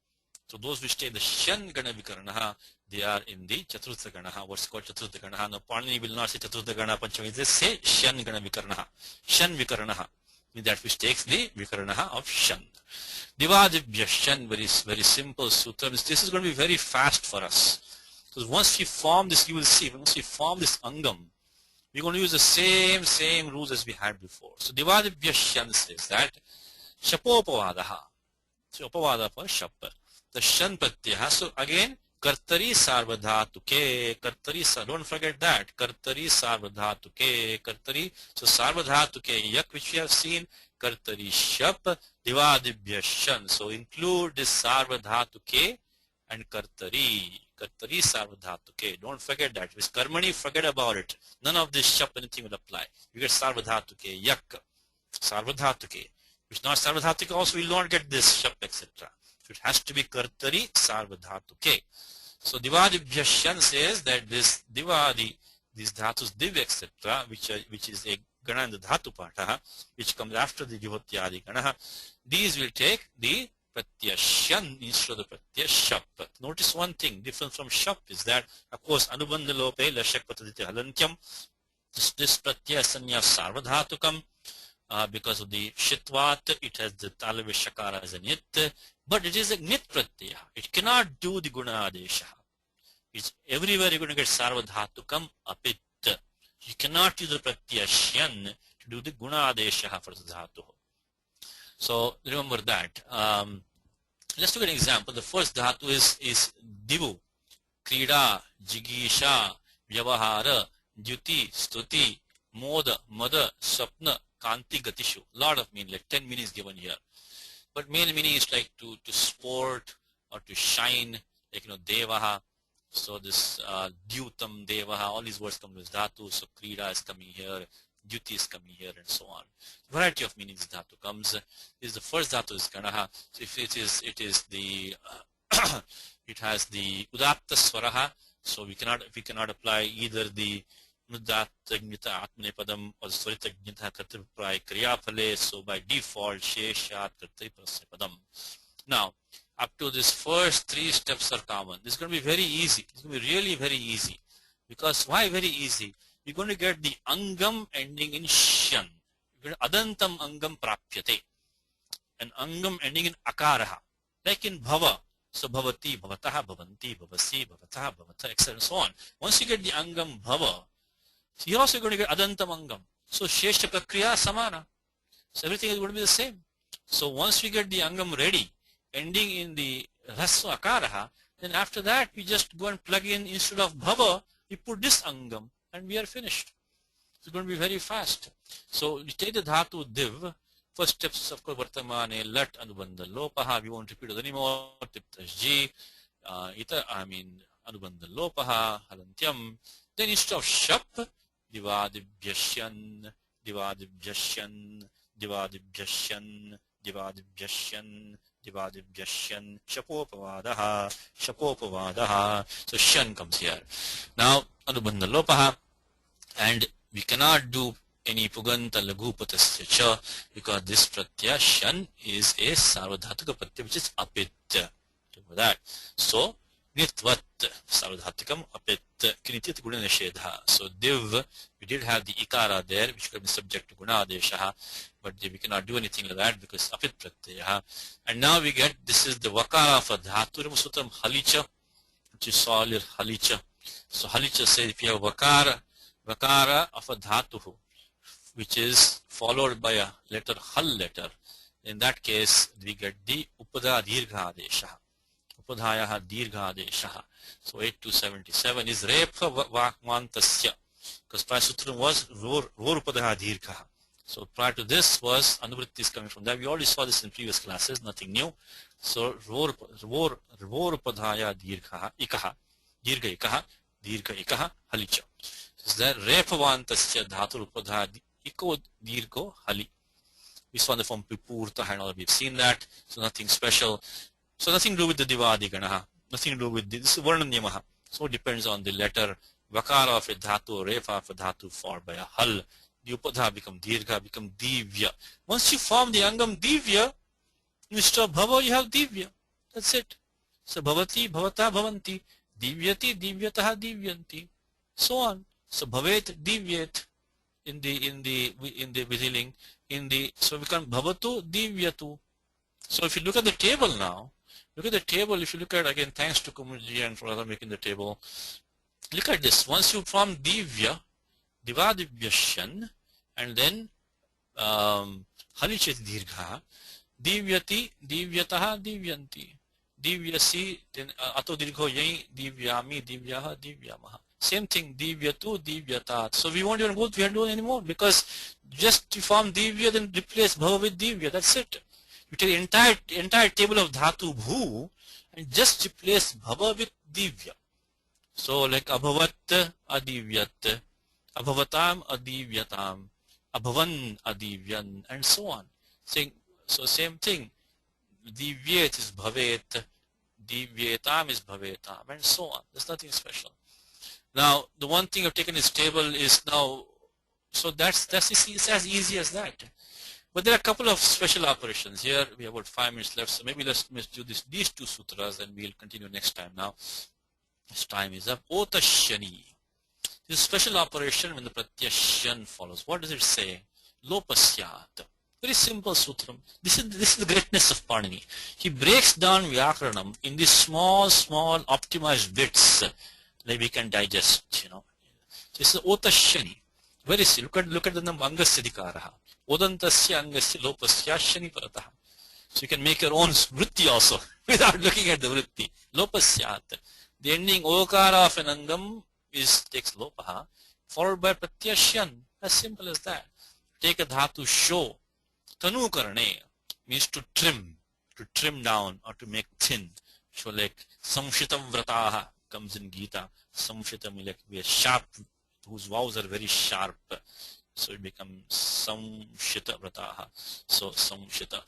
So those which stay in the shan gana vikaranaha, they are in the chaturtha ganaha. What's called chaturtha ganaha? Now Panini will not say chaturtha gana panchami, they say shan gana vikaranaha. Shan vikaranaha, that which takes the vikaranaha of shan. Divadibhyashyan, very simple sutra. This is going to be very fast for us. Because once we form this, you will see, once we form this angam, we're going to use the same rules as we had before. So divadibhyashyan says that shapopavadaha. So upavada for shap. The shan pratyaha. So again, kartari sarvadhatuke. Kartari, don't forget that. Kartari sarvadhatuke. Kartari. So sarvadhatuke yak, which we have seen. Kartari shap divadibhyashyan. So include this sarvadhatuke and kartari. Kartari sarvadhatuke. Don't forget that. With karmani, forget about it. None of this shap anything will apply. You get sarvadhatuke yak. Sarvadhatuke. If it's not sarvadhatuke, also we will not get this shap, etc. So it has to be kartari sarvadhatuke. So divadibhyashyan says that this divadi, these dhatus div, etc., which is a gana in the dhatu pataha, which comes after the jyotyadi ganaha, these will take the pratyashyan instead of the pratyashap. Notice one thing different from shap is that, of course, anubandha lope lashak pataditi halantyam, this pratyasanya sarvadhatukam, because of the shitvat, it has the talavi shakara as a nit, but it is a nit pratyaya. It cannot do the guna adesha. It's everywhere you're going to get sarvadhatukam apit. You cannot use the pratyaya shyan to do the guna adesha for the dhatu. So remember that. Let's look at an example. The first dhatu is divu, krida, jigisha, vyavahara, dyuti, stuti, moda, mada, sapna, kanti, gatishu. Lot of meaning, like 10 meanings given here. But main meaning is like to sport or to shine, like devaha. So this dyutam, devaha, all these words come with dhatu. So krida is coming here, dyuti is coming here, and so on. Variety of meanings dhatu comes. Is the first dhatu is ganaha. So if it is the it has the udatta swaraha. So we cannot apply either the nudattagnyata atmanepadam or the swaritagnata kartripray kriyaphale. So by default sheshat kartriprasyapadam. Now up to this first 3 steps are common. This is going to be very easy. It's going to be really very easy. Because why very easy? You're going to get the angam ending in shan. You're going to adantam angam prapyate. An angam ending in akaraha. Like in bhava. So bhavati, bhavataha, bhavanti, bhavasi, bhavataha, bhavata, etc. and so on. Once you get the angam bhava, you're also going to get adantam angam. So shesha prakriya samana. So everything is going to be the same. So once we get the angam ready, ending in the rasva akaraha, then after that we just go and plug in, instead of bhava, we put this angam and we are finished. It's going to be very fast. So you take the dhatu div. First steps, of course, vartamane, lat, anubandha, lopaha. We won't repeat it anymore. Tiptajji, anubandha, lopaha, halantyam. Then instead of shap, divadibhyasyan, divadibhyasyan, divadibhyasyan, divadibhyasyan, divadibhyasyan, shapopavadaha, shapopavadaha. So shan comes here. Now, anubandha, lopaha. And we cannot do any puganta laghupatasya cha, because this pratyaya shan is a sarvadhatuka pratyaya which is apit. Remember that. So nitvat sarvadhatukam apit kinitit guna nishedha. So div, we did have the ikara there which could be subject to guna adesha, but we cannot do anything like that because apit pratyaya. And now we get, this is the vakara for dhatu sutram halicha, which is saw earlier halicha. So halicha says if you have vakara of a dhatu which is followed by a letter hal letter, in that case we get the upada dirgha adesha. Upadhayaha dirgha adesha. So 8277 is repha vakmantasya, because prior sutram was ror upadhayaha dirgha. So prior to this was anuvritti is coming from that. We already saw this in previous classes, nothing new. So ror upadhaya dirgha ikaha, dirgha ikaha, dirgha ikaha halicha. So that rephavantasya dhatu upadhaya iko dirgo hali. We saw the form pipurta and all, we've seen that. So nothing special. So nothing to do with the divadi ganaha. Nothing to do with this varnanyamaha. So it depends on the letter. Vakara of a dhatu or refa of a dhatu followed by a hal. The upadha become dirgha, become divya. Once you form the angam divya, instead of bhava you have divya. That's it. So bhavati, bhavata, bhavanti. Divyati, divyataha, divyanti. So on. So bhavet, divyet. In the Vidhiling, so we can bhavatu divyatu. So if you look at the table now, if you look at, again, thanks to Kumurji and for other making the table, look at this. Once you form divya, divadibhyasyan, and then halichet dirgha, divyati, divyataha, divyanti, divyasi, then ato dirgho yai, divyami, divyaha, divyamaha. Same thing, divyatu, divyatat. So we won't even go to do anymore, because just to form divya, then replace bhava with divya. That's it. You take the entire table of dhatu bhu and just replace bhava with divya. So like abhavat adivyat, abhavatam adivyatam, abhavan adivyan, and so on. So same thing. Divyat is bhavet, divyatam is bhavetam, and so on. There's nothing special. Now, the one thing I've taken this table is now, so that's it's as easy as that. But there are a couple of special operations here. We have about 5 minutes left, so maybe let's do these 2 sutras, and we'll continue next time. Now, this time is up. Otashani. This special operation when the pratyashan follows. What does it say? lopasyat. Very simple sutram. This is the greatness of Panini. He breaks down Vyakaranam in these small optimized bits that we can digest, So this is Otashani. Very simple. Look at the number Angasya Dikaraha. Odantasya Angasya Lopasya Shani Parataha. So you can make your own vritti also without looking at the vritti. Lopasyat. The ending okara of an angam takes lopaha, followed by pratyashyan. As simple as that. Take a dhatu show. Tanu karane means to trim down or to make thin. So like samshita vrataha comes in Gita. Samshita means like we are sharp, whose vows are very sharp. So it becomes samshita vrataha. So samshita.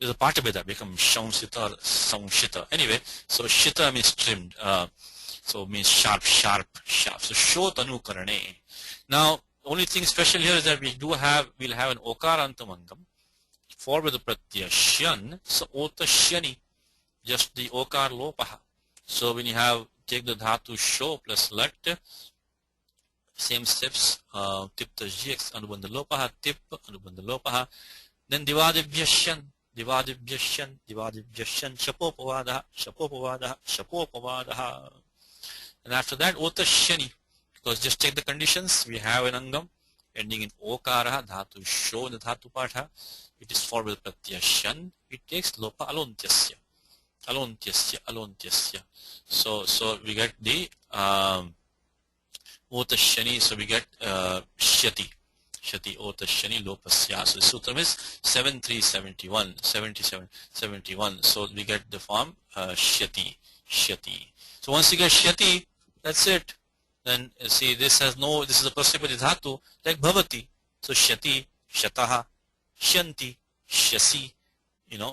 There's a part of it that becomes shamsita or samshita. Anyway, so shita means trimmed. So means sharp. So sho tanu karane. Now, only thing special here is that we'll have an okarantamangam followed with the pratyashyan. So otashyani, just the okar lopaha. So when you take the dhatu sho plus lat, same steps, tip tajix, anubandha lopaha, tip, anubandha lopaha. Then divadibhyasyan, shapopavadaha. And after that, otashyani. Because just take the conditions, we have an angam ending in okara, dhatu sho in the dhatu patha. It is followed with pratyashyan. It takes lopa alontyasya. So we get the otashyani, so we get shyati otashyani lopasya. So the sutram is 7371. So we get the form shyati. So once you get shyati, that's it. Then see, this is a Prasthipati dhatu like bhavati. So shyati, shataha, shyanti, shyasi,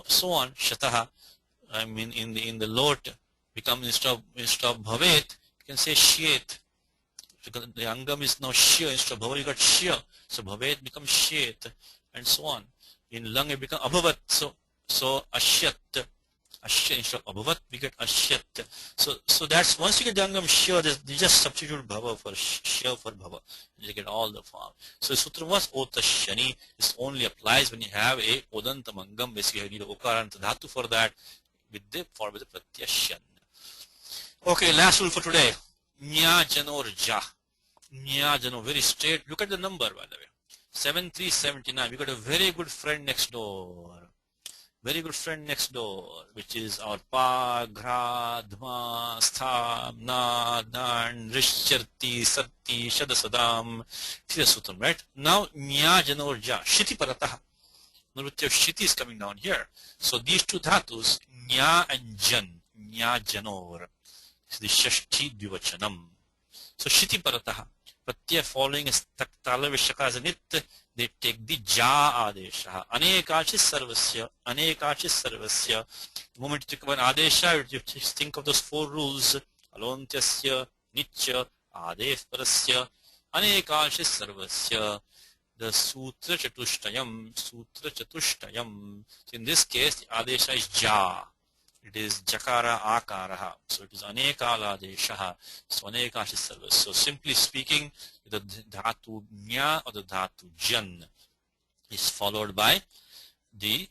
so on. Shataha, I mean in the lot becomes instead of bhavet, you can say shyet. Because the angam is now shya, instead of bhavat you got shya. So bhavet becomes shyet, and so on. In lung it becomes abhavat. So ashyat. Ashya instead of abhavat, we get ashyat. So that's once you get the angam shya, you just substitute bhava for shya for bhava. You get all the form. So sutra was otashyani. This only applies when you have a odantamangam. Basically you need a okaranta dhatu for that with the pratyashyan. Okay, last rule for today. Nya janorja. Nya jano, very straight. Look at the number, by the way. 7379. We got a very good friend next door. Which is our pa, gra, dma, stha, na, dan, rishcharti, sati, shadasadam. Sutram, right? Now, nya janorja. Shiti parataha. Nurutya shiti is coming down here. So these two dhatus, nya and jan. Nya janor. This is the shashti dvivachanam. So shiti parataha. Pratyaya following is taktala vishaka as a nit. They take the ja adesha. Anekachis sarvasya. The moment you take one adesha, you just think of those four rules. Alontyasya, nitya, adef parasya, anekachis sarvasya. The sutra chatushtayam. So in this case, the adesha is ja. It is jakara akaraha. So it is anekala adesha. So anekachis sarvasya. So simply speaking, the dhatu nya or the dhatu jan is followed by the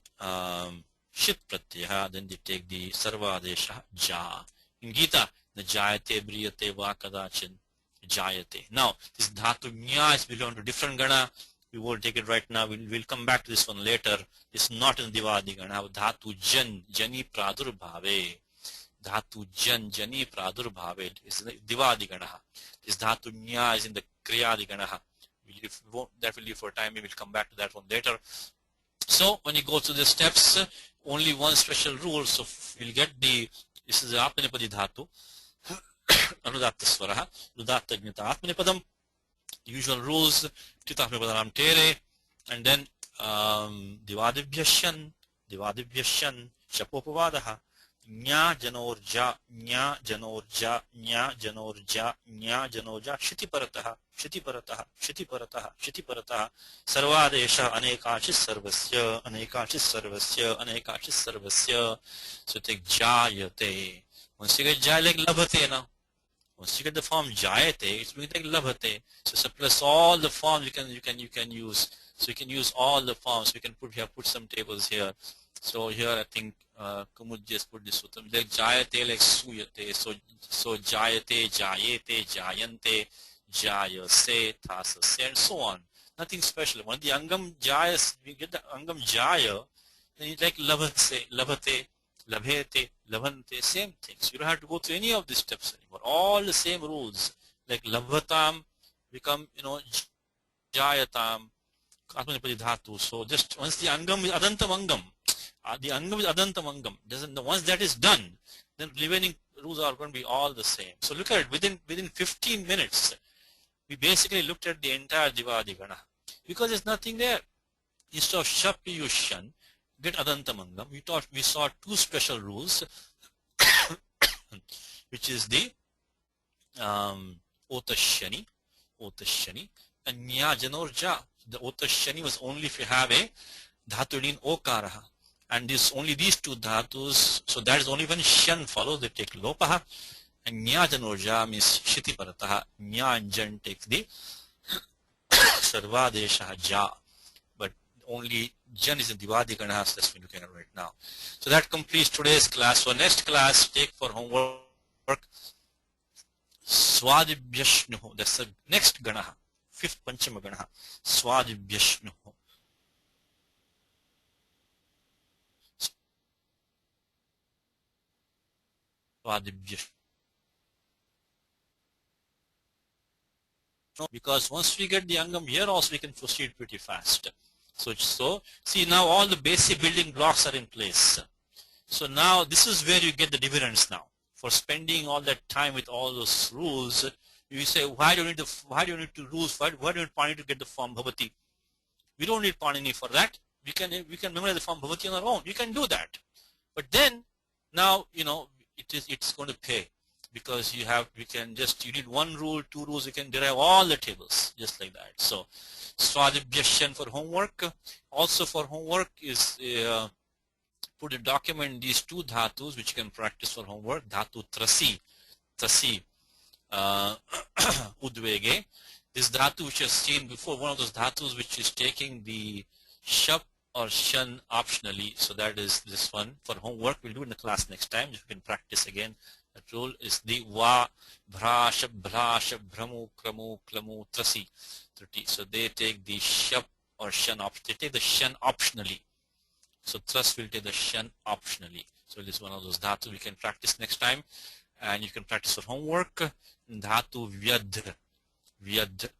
shit pratyaya. Then they take the sarva adesha ja. In Gita, the jayate briyate va kadachin jayate. Now this dhatu nya is belong to different gana. We won't take it right now. We'll come back to this one later. It's not in divadi gana. Dhatu jan jani pradurbhave. Dhatu jan jani pradurbhave is in the divadi gana. This dhatu nya is in the kriyadi ganaha. That will leave for time. We will come back to that one later. So when you go through the steps, only one special rule. So we'll get this is the Atmanipadi dhatu. Anudatta swaraha. Anudatta gnita Atmanipadam. Usual rules. Titahmipadanam tere. And then divadibhyasyan. Shapopavadaha. Nya janorja, shiti parataha, sarvadesha anekachis sarvasya. So take jayate. Once you get jay, like labhate now. Once you get the form jayate, it's going like labhate. So it's a plus all the forms you can use. So you can use all the forms. We can put some tables here. So here I think Kumud just put this sutra like jayate like suyate. So jayate, jayete, jayante, jayase, thasase, and so on. Nothing special. When the angam jayas, we get the angam jaya, then it's like labhate, labhete, labhante, same things. You don't have to go through any of these steps anymore. All the same rules. Like labhatam become, jayatam, atmanipadi dhatu. So just once the angam is adantam angam, the angam is adantam angam. Once that is done, then remaining rules are going to be all the same. So look at it, within 15 minutes, we basically looked at the entire Divadigana. Because there's nothing there. Instead of Shapiyushan, get Adantamangam, we saw two special rules, which is the Otashani, and Nyajanorja. The Otashani was only if you have a Dhatudin Okaraha. And only these two dhatus, so that is only when Shan follows, they take Lopaha. And Nyajanorja means Shiti Parataha. Nya and Jan takes the Sarvadesha Ja. But only Jan is in Divadigana, so that's what we're looking at right now. So that completes today's class. So next class, take for homework Swadibhyashnuhu. That's the next Ganaha, fifth Panchama Ganaha. Swadibhyashnuhu. Swadibhyashnuhu. Because once we get the Angam here also we can proceed pretty fast. So see now all the basic building blocks are in place. So now this is where you get the dividends now. For spending all that time with all those rules, you say why do you need to rules? Why do you need Panini to get the form Bhavati? We don't need Panini for that. We can memorize the form Bhavati on our own. You can do that. But then now it's going to pay. Because you need one rule, two rules, you can derive all the tables, just like that. So, Swadibhyashan for homework. Also for homework is put a document these two dhatus which you can practice for homework. Dhatu trasi, udvege. This dhatu which you have seen before, one of those dhatus which is taking the shap or shan optionally. So that is this one for homework. We'll do it in the class next time. You can practice again. That rule is the va, bhrasha, bhrasha, bhramu, kramu, klamu, trasi. So they take the shap or shan option. They take the shan optionally. So tras will take the shan optionally. So it is one of those dhatu we can practice next time. And you can practice for homework. Dhatu vyad,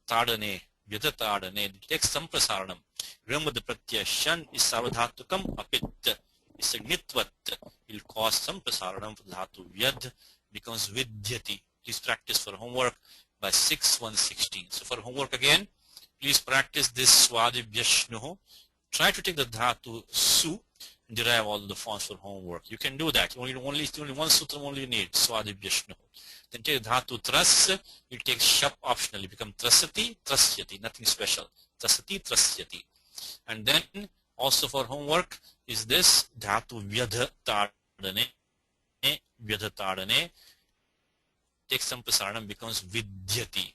tadane, vyadhatadane. It takes samprasaranam. Remember the pratyaya shan is savadhatukam apit. It's a nitvat. It will cause some prasaranam for dhatu vyad becomes vidyati. Please practice for homework by 6/116. So for homework again, please practice this Swadibhyashnuhu. Try to take the dhatu su and derive all the forms for homework. You can do that. Only one sutra only you need, Swadibhyashnuhu. Then take dhatu tras, you take shap optionally, become trasati, trasyati, nothing special. Trasati, trasyati. And then also for homework is this dhatu vyadhatadane, take some prasaranam becomes vidyati.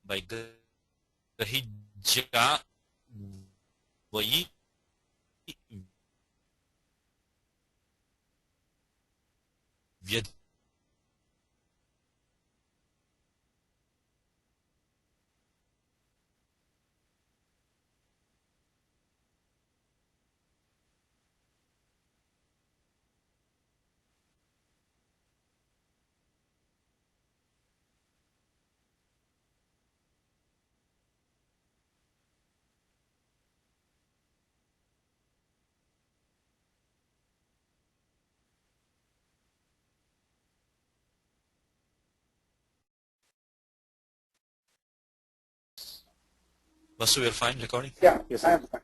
By grahijya vai vyad. Vasu, you're fine recording? Yeah, yes, I am fine.